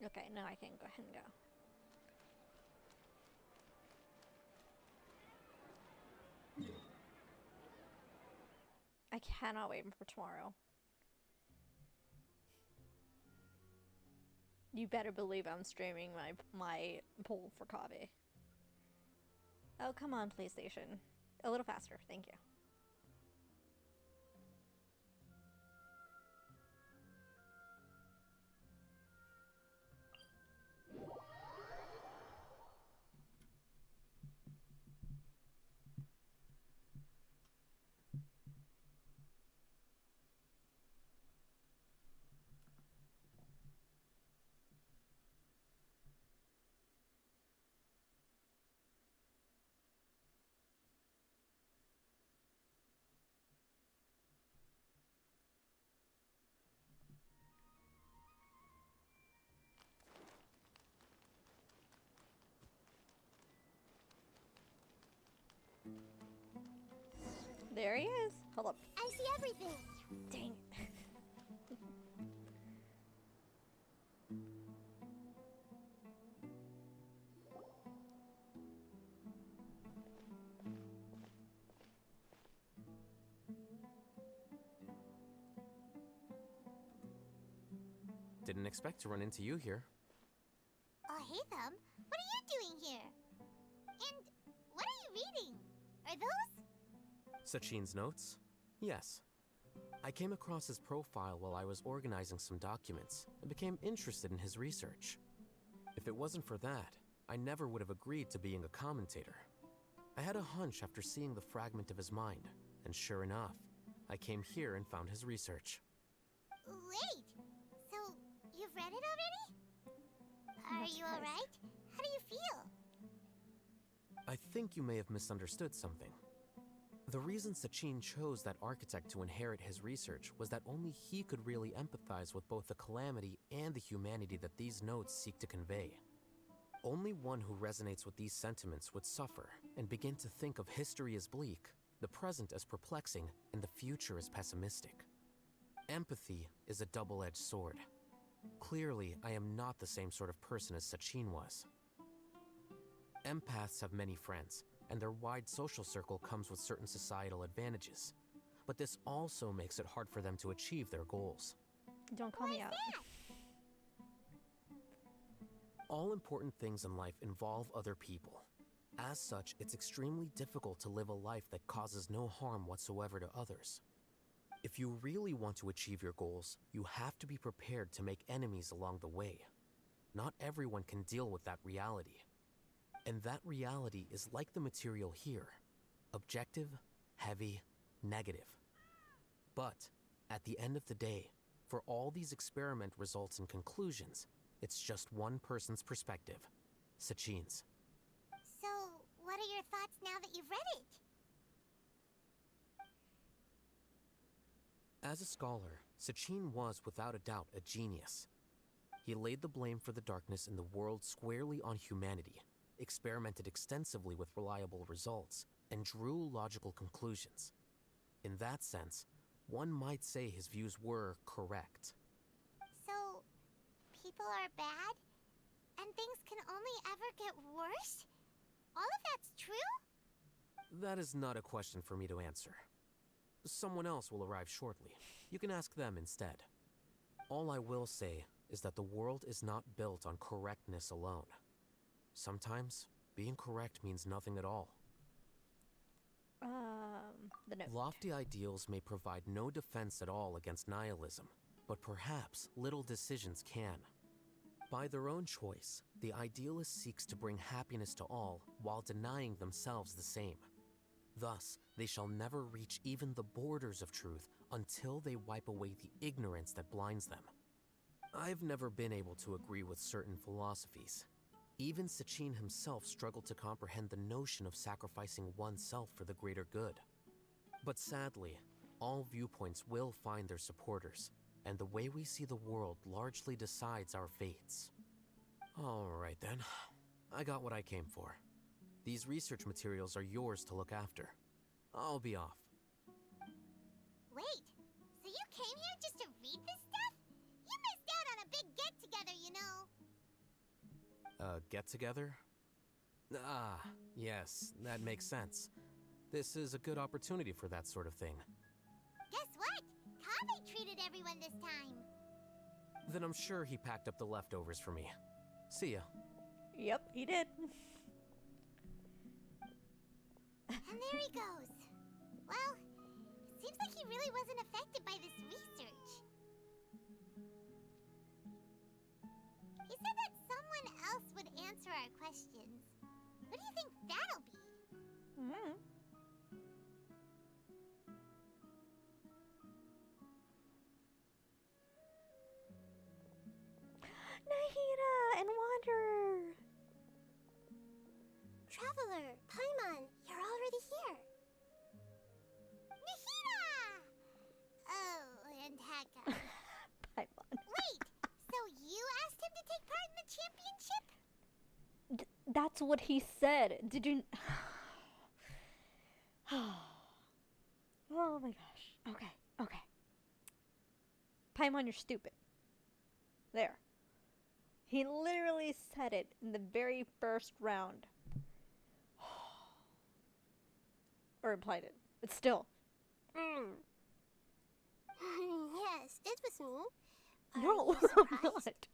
Okay, now I can go ahead and go. I cannot wait for tomorrow. You better believe I'm streaming my poll for Kaveh. Oh, come on, PlayStation. A little faster, thank you. There he is. Hold up. I see everything. Dang. Didn't expect to run into you here. Oh, hey, Thumb. What are you doing here? And what are you reading? Are those? Sachin's notes? Yes. I came across his profile while I was organizing some documents and became interested in his research. If it wasn't for that, I never would have agreed to being a commentator. I had a hunch after seeing the fragment of his mind, and sure enough, I came here and found his research. Wait, so you've read it already? Are you alright? How do you feel? I think you may have misunderstood something. The reason Sachin chose that architect to inherit his research was that only he could really empathize with both the calamity and the humanity that these notes seek to convey. Only one who resonates with these sentiments would suffer and begin to think of history as bleak, the present as perplexing, and the future as pessimistic. Empathy is a double-edged sword. Clearly, I am not the same sort of person as Sachin was. Empaths have many friends, and their wide social circle comes with certain societal advantages. But this also makes it hard for them to achieve their goals. Don't call me out. All important things in life involve other people. As such, it's extremely difficult to live a life that causes no harm whatsoever to others. If you really want to achieve your goals, you have to be prepared to make enemies along the way. Not everyone can deal with that reality. And that reality is like the material here. Objective, heavy, negative. But, at the end of the day, for all these experiment results and conclusions, it's just one person's perspective. Sachin's. So, what are your thoughts now that you've read it? As a scholar, Sachin was without a doubt a genius. He laid the blame for the darkness in the world squarely on humanity, experimented extensively with reliable results, and drew logical conclusions. In that sense, one might say his views were correct. So, people are bad? And things can only ever get worse? All of that's true? That is not a question for me to answer. Someone else will arrive shortly. You can ask them instead. All I will say is that the world is not built on correctness alone. Sometimes, being correct means nothing at all. The note. Lofty ideals may provide no defense at all against nihilism, but perhaps little decisions can. By their own choice, the idealist seeks to bring happiness to all while denying themselves the same. Thus, they shall never reach even the borders of truth until they wipe away the ignorance that blinds them. I've never been able to agree with certain philosophies. Even Sachin himself struggled to comprehend the notion of sacrificing oneself for the greater good. But sadly, all viewpoints will find their supporters, and the way we see the world largely decides our fates. Alright then, I got what I came for. These research materials are yours to look after. I'll be off. Wait, so you came here just to read this stuff? You missed out on a big get-together, you know. Get-together? Ah, yes, that makes sense. This is a good opportunity for that sort of thing. Guess what? Kaveh treated everyone this time. Then I'm sure he packed up the leftovers for me. See ya. Yep, he did. And there he goes. Well, it seems like he really wasn't affected by this research. He said that someone else would answer our questions. Who do you think that'll be? Nahida and Wanderer! Traveler, Paimon, you're already here. Nahida! Oh, and Haka. Paimon. Wait, so you asked him to take part in the championship? That's what he said. Did you... my gosh. Okay, okay. Paimon, you're stupid. There. He literally said it in the very first round. Or implied it. But still. Yes, it was me. No, I'm not.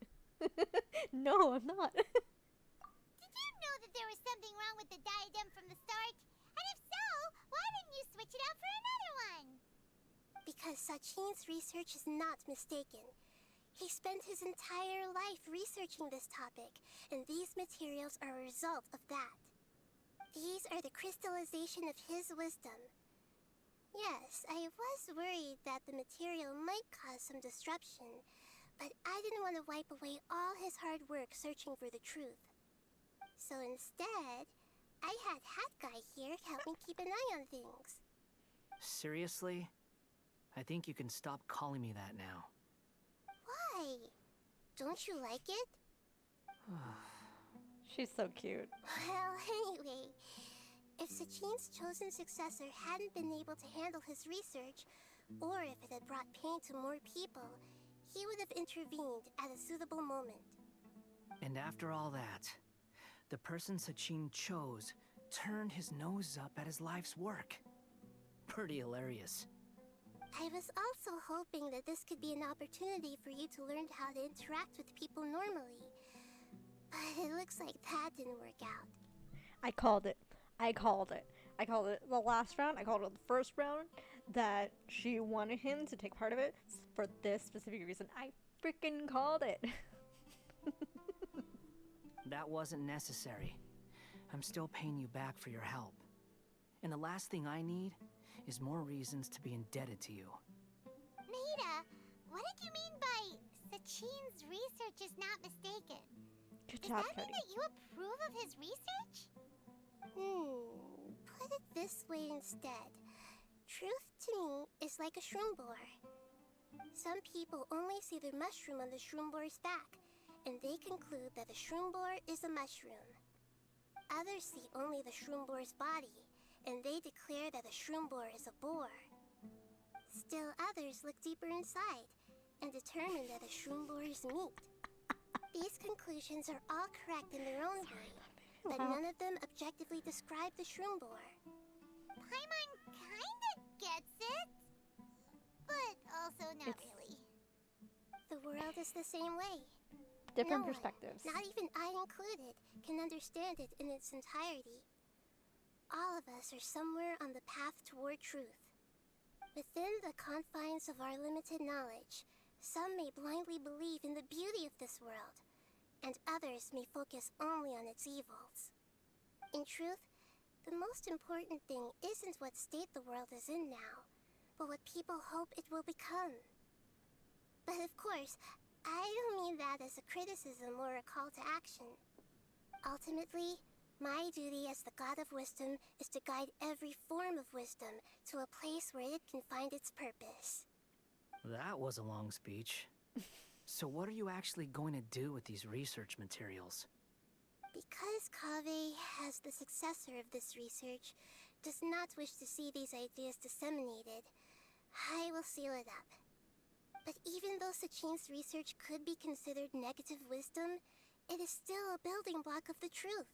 No, I'm not. Did you know that there was something wrong with the diadem from the start? And if so, why didn't you switch it out for another one? Because Sachin's research is not mistaken. He spent his entire life researching this topic, and these materials are a result of that. These are the crystallization of his wisdom. Yes, I was worried that the material might cause some disruption, but I didn't want to wipe away all his hard work searching for the truth. So instead, I had Hat Guy here help me keep an eye on things. Seriously? I think you can stop calling me that now. Why? Don't you like it? She's so cute. Well, anyway, if Sachin's chosen successor hadn't been able to handle his research, or if it had brought pain to more people, he would have intervened at a suitable moment. And after all that, the person Sachin chose turned his nose up at his life's work. Pretty hilarious. I was also hoping that this could be an opportunity for you to learn how to interact with people normally. But it looks like that didn't work out. I called it. I called it the last round. I called it the first round that she wanted him to take part of it for this specific reason. I freaking called it. That wasn't necessary. I'm still paying you back for your help. And the last thing I need is more reasons to be indebted to you. Nada, what did you mean by Sachin's research is not mistaken? Good Does job, that mean Cody. that you approve of his research? Put it this way instead. Truth to me is like a shroom borer. Some people only see the mushroom on the shroom borer's back, and they conclude that the shroom borer is a mushroom. Others see only the shroom borer's body, and they declare that the shroom borer is a boar. Still others look deeper inside, and determine that the shroom borer is meat. These conclusions are all correct in their own way, but none of them objectively describe the shroom borer. Paimon kinda gets it, but also not really. The world is the same way. Different No one, perspectives. not even I included, can understand it in its entirety. All of us are somewhere on the path toward truth. Within the confines of our limited knowledge, some may blindly believe in the beauty of this world, and others may focus only on its evils. In truth, the most important thing isn't what state the world is in now, but what people hope it will become. But of course, I don't mean that as a criticism or a call to action. Ultimately, my duty as the God of Wisdom is to guide every form of wisdom to a place where it can find its purpose. That was a long speech. So what are you actually going to do with these research materials? Because Kaveh, as the successor of this research, does not wish to see these ideas disseminated, I will seal it up. But even though Sachin's research could be considered negative wisdom, it is still a building block of the truth.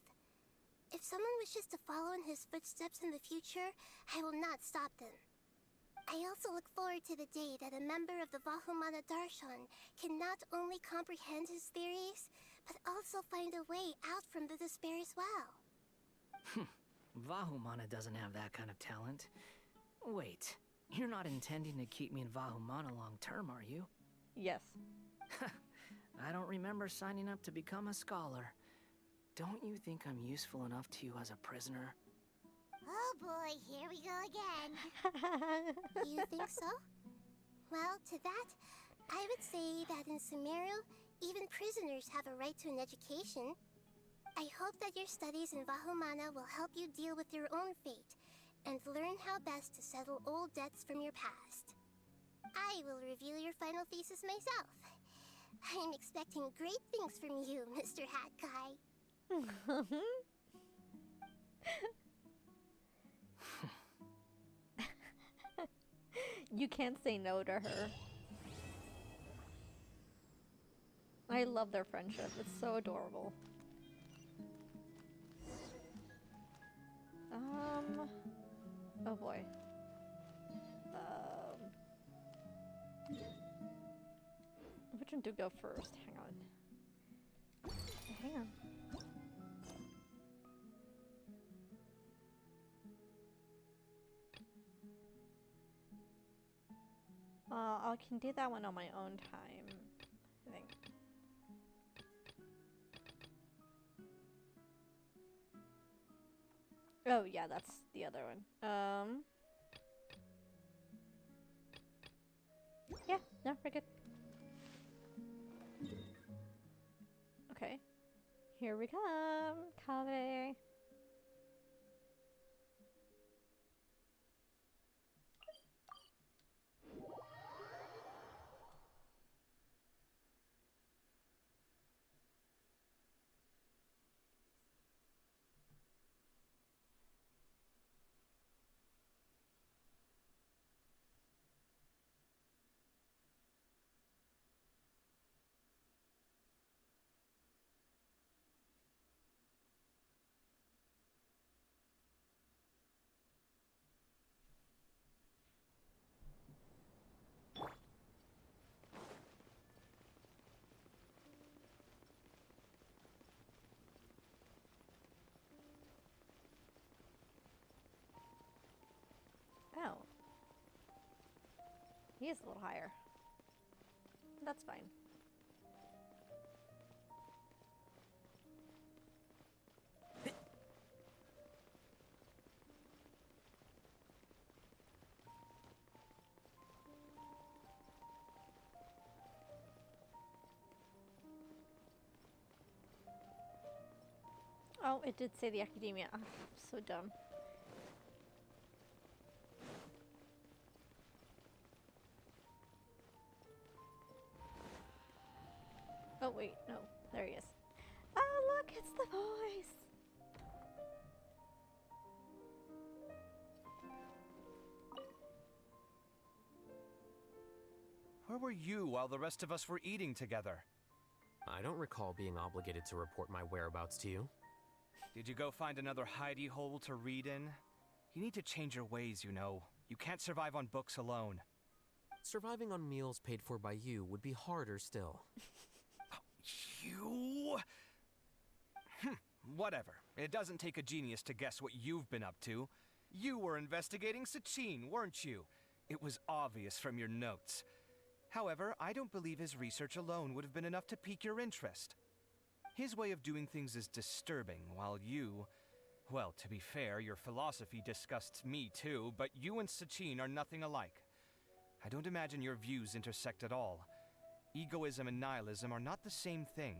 If someone wishes to follow in his footsteps in the future, I will not stop them. I also look forward to the day that a member of the Vahumana Darshan can not only comprehend his theories, but also find a way out from the despair as well. Vahumana doesn't have that kind of talent. Wait, you're not intending to keep me in Vahumana long term, are you? Yes. I don't remember signing up to become a scholar. Don't you think I'm useful enough to you as a prisoner? Oh boy, here we go again. You think so? Well, to that, I would say that in Sumeru, even prisoners have a right to an education. I hope that your studies in Vahumana will help you deal with your own fate, and learn how best to settle old debts from your past. I will review your final thesis myself. I'm expecting great things from you, Mr. Hat Guy. You can't say no to her. I love their friendship. It's so adorable. Oh boy. Which one to go first? Hang on. Hang on. I can do that one on my own time, I think. Oh yeah, that's the other one. Yeah, no, we're good. Okay. Here we come, Kave. Oh. He is a little higher. That's fine. Oh, it did say the academia. Oh, so dumb. Oh, wait, no. There he is. Oh, look, it's the voice! Where were you while the rest of us were eating together? I don't recall being obligated to report my whereabouts to you. Did you go find another hidey hole to read in? You need to change your ways, you know. You can't survive on books alone. Surviving on meals paid for by you would be harder still. You? Whatever. It doesn't take a genius to guess what you've been up to. You were investigating Sachin, weren't you? It was obvious from your notes. However, I don't believe his research alone would have been enough to pique your interest. His way of doing things is disturbing, while you... Well, to be fair, your philosophy disgusts me too, but you and Sachin are nothing alike. I don't imagine your views intersect at all. Egoism and nihilism are not the same thing.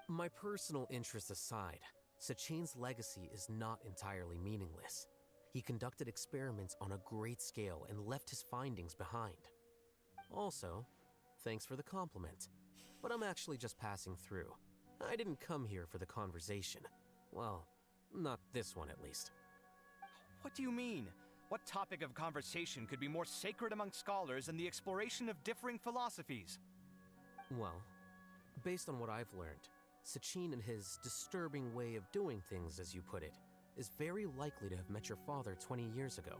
My personal interests aside, Sachin's legacy is not entirely meaningless. He conducted experiments on a great scale and left his findings behind. Also, thanks for the compliment, but I'm actually just passing through. I didn't come here for the conversation. Well, not this one at least. What do you mean? What topic of conversation could be more sacred among scholars than the exploration of differing philosophies? Well, based on what I've learned, Sachin and his disturbing way of doing things, as you put it, is very likely to have met your father 20 years ago.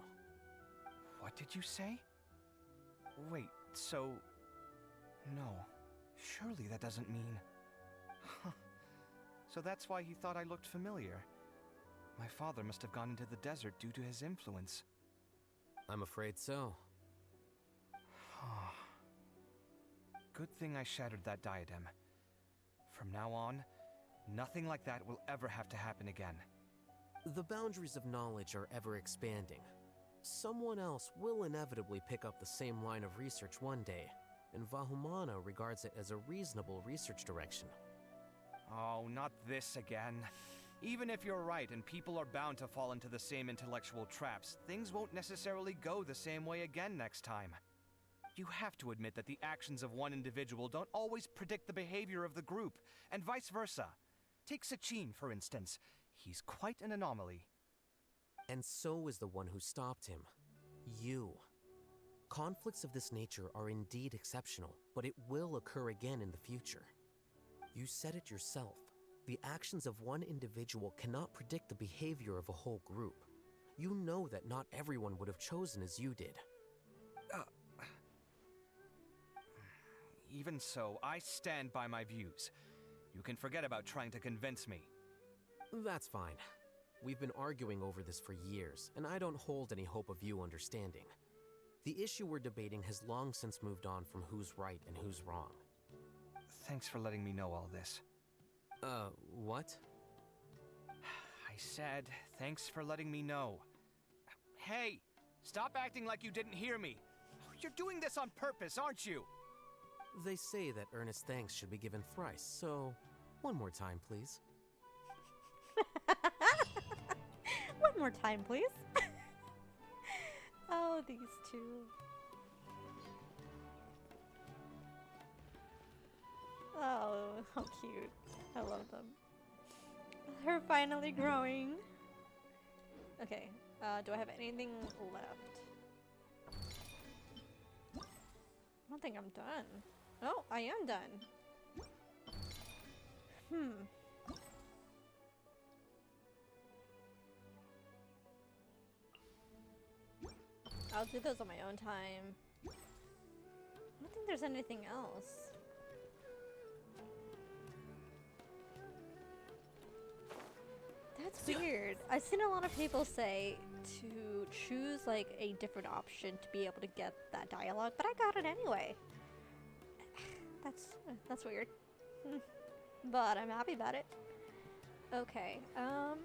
What did you say? Wait, so... No. Surely that doesn't mean... Huh. So that's why he thought I looked familiar. My father must have gone into the desert due to his influence. I'm afraid so. Good thing I shattered that diadem. From now on, nothing like that will ever have to happen again. The boundaries of knowledge are ever expanding. Someone else will inevitably pick up the same line of research one day, and Vahumana regards it as a reasonable research direction. Oh, not this again. Even if you're right and people are bound to fall into the same intellectual traps, things won't necessarily go the same way again next time. You have to admit that the actions of one individual don't always predict the behavior of the group, and vice versa. Take Sachin, for instance. He's quite an anomaly. And so is the one who stopped him. You. Conflicts of this nature are indeed exceptional, but it will occur again in the future. You said it yourself. The actions of one individual cannot predict the behavior of a whole group. You know that not everyone would have chosen as you did. Even so, I stand by my views. You can forget about trying to convince me. That's fine. We've been arguing over this for years, and I don't hold any hope of you understanding. The issue we're debating has long since moved on from who's right and who's wrong. Thanks for letting me know all this. What? I said, thanks for letting me know. Hey, stop acting like you didn't hear me. You're doing this on purpose, aren't you? They say that earnest thanks should be given thrice, so one more time, please. One more time, please. Oh, these two. Oh, how cute. I love them. They're finally growing. Okay, do I have anything left? I don't think I'm done. Oh, I am done. I'll do those on my own time. I don't think there's anything else. That's weird. I've seen a lot of people say to choose like a different option to be able to get that dialogue, but I got it anyway. That's weird. But I'm happy about it. Okay, can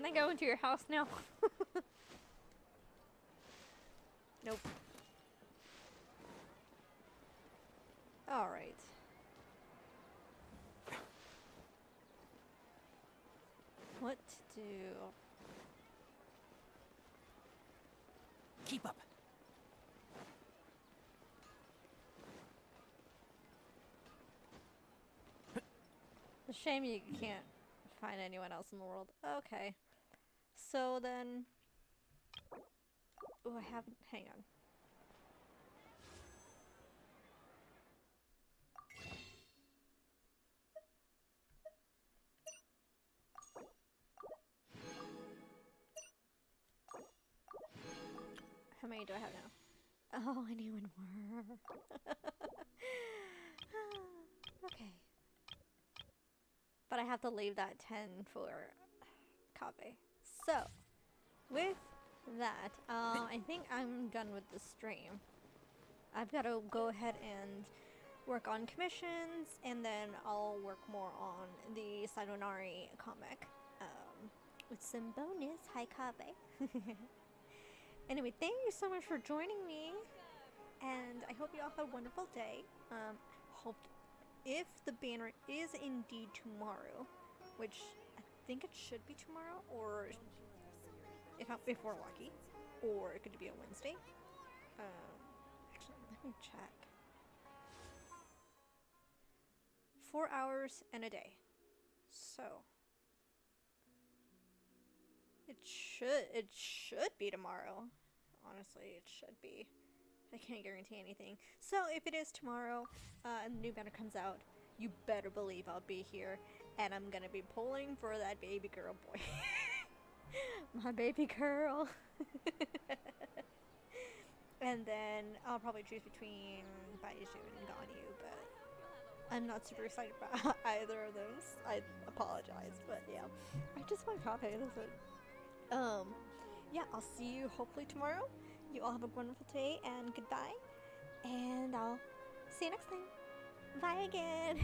I go into your house now? Nope. Alright. What to do? Keep up. It's a shame you can't find anyone else in the world. Okay. So then... Oh, I haven't... Hang on. How many do I have now? Oh, I need one more. Okay. But I have to leave that 10 for Kabe. So, with that, I think I'm done with the stream. I've got to go ahead and work on commissions, and then I'll work more on the Sayonari comic with some bonus. Hi, Kabe. Anyway, thank you so much for joining me, and I hope you all have a wonderful day. Hope if the banner is indeed tomorrow, which I think it should be tomorrow, or if we're lucky, or it could be a Wednesday. Actually, let me check. 4 hours and a day, so it should be tomorrow. Honestly, it should be. I can't guarantee anything. So if it is tomorrow, and the new banner comes out, you better believe I'll be here, and I'm gonna be pulling for that baby girl boy. My baby girl. And then I'll probably choose between Baiju and Ganyu, but I'm not super excited about either of those. I apologize, but yeah. I just want Kabe, that's it. Yeah, I'll see you hopefully tomorrow. You all have a wonderful day, and goodbye. And I'll see you next time. Bye again.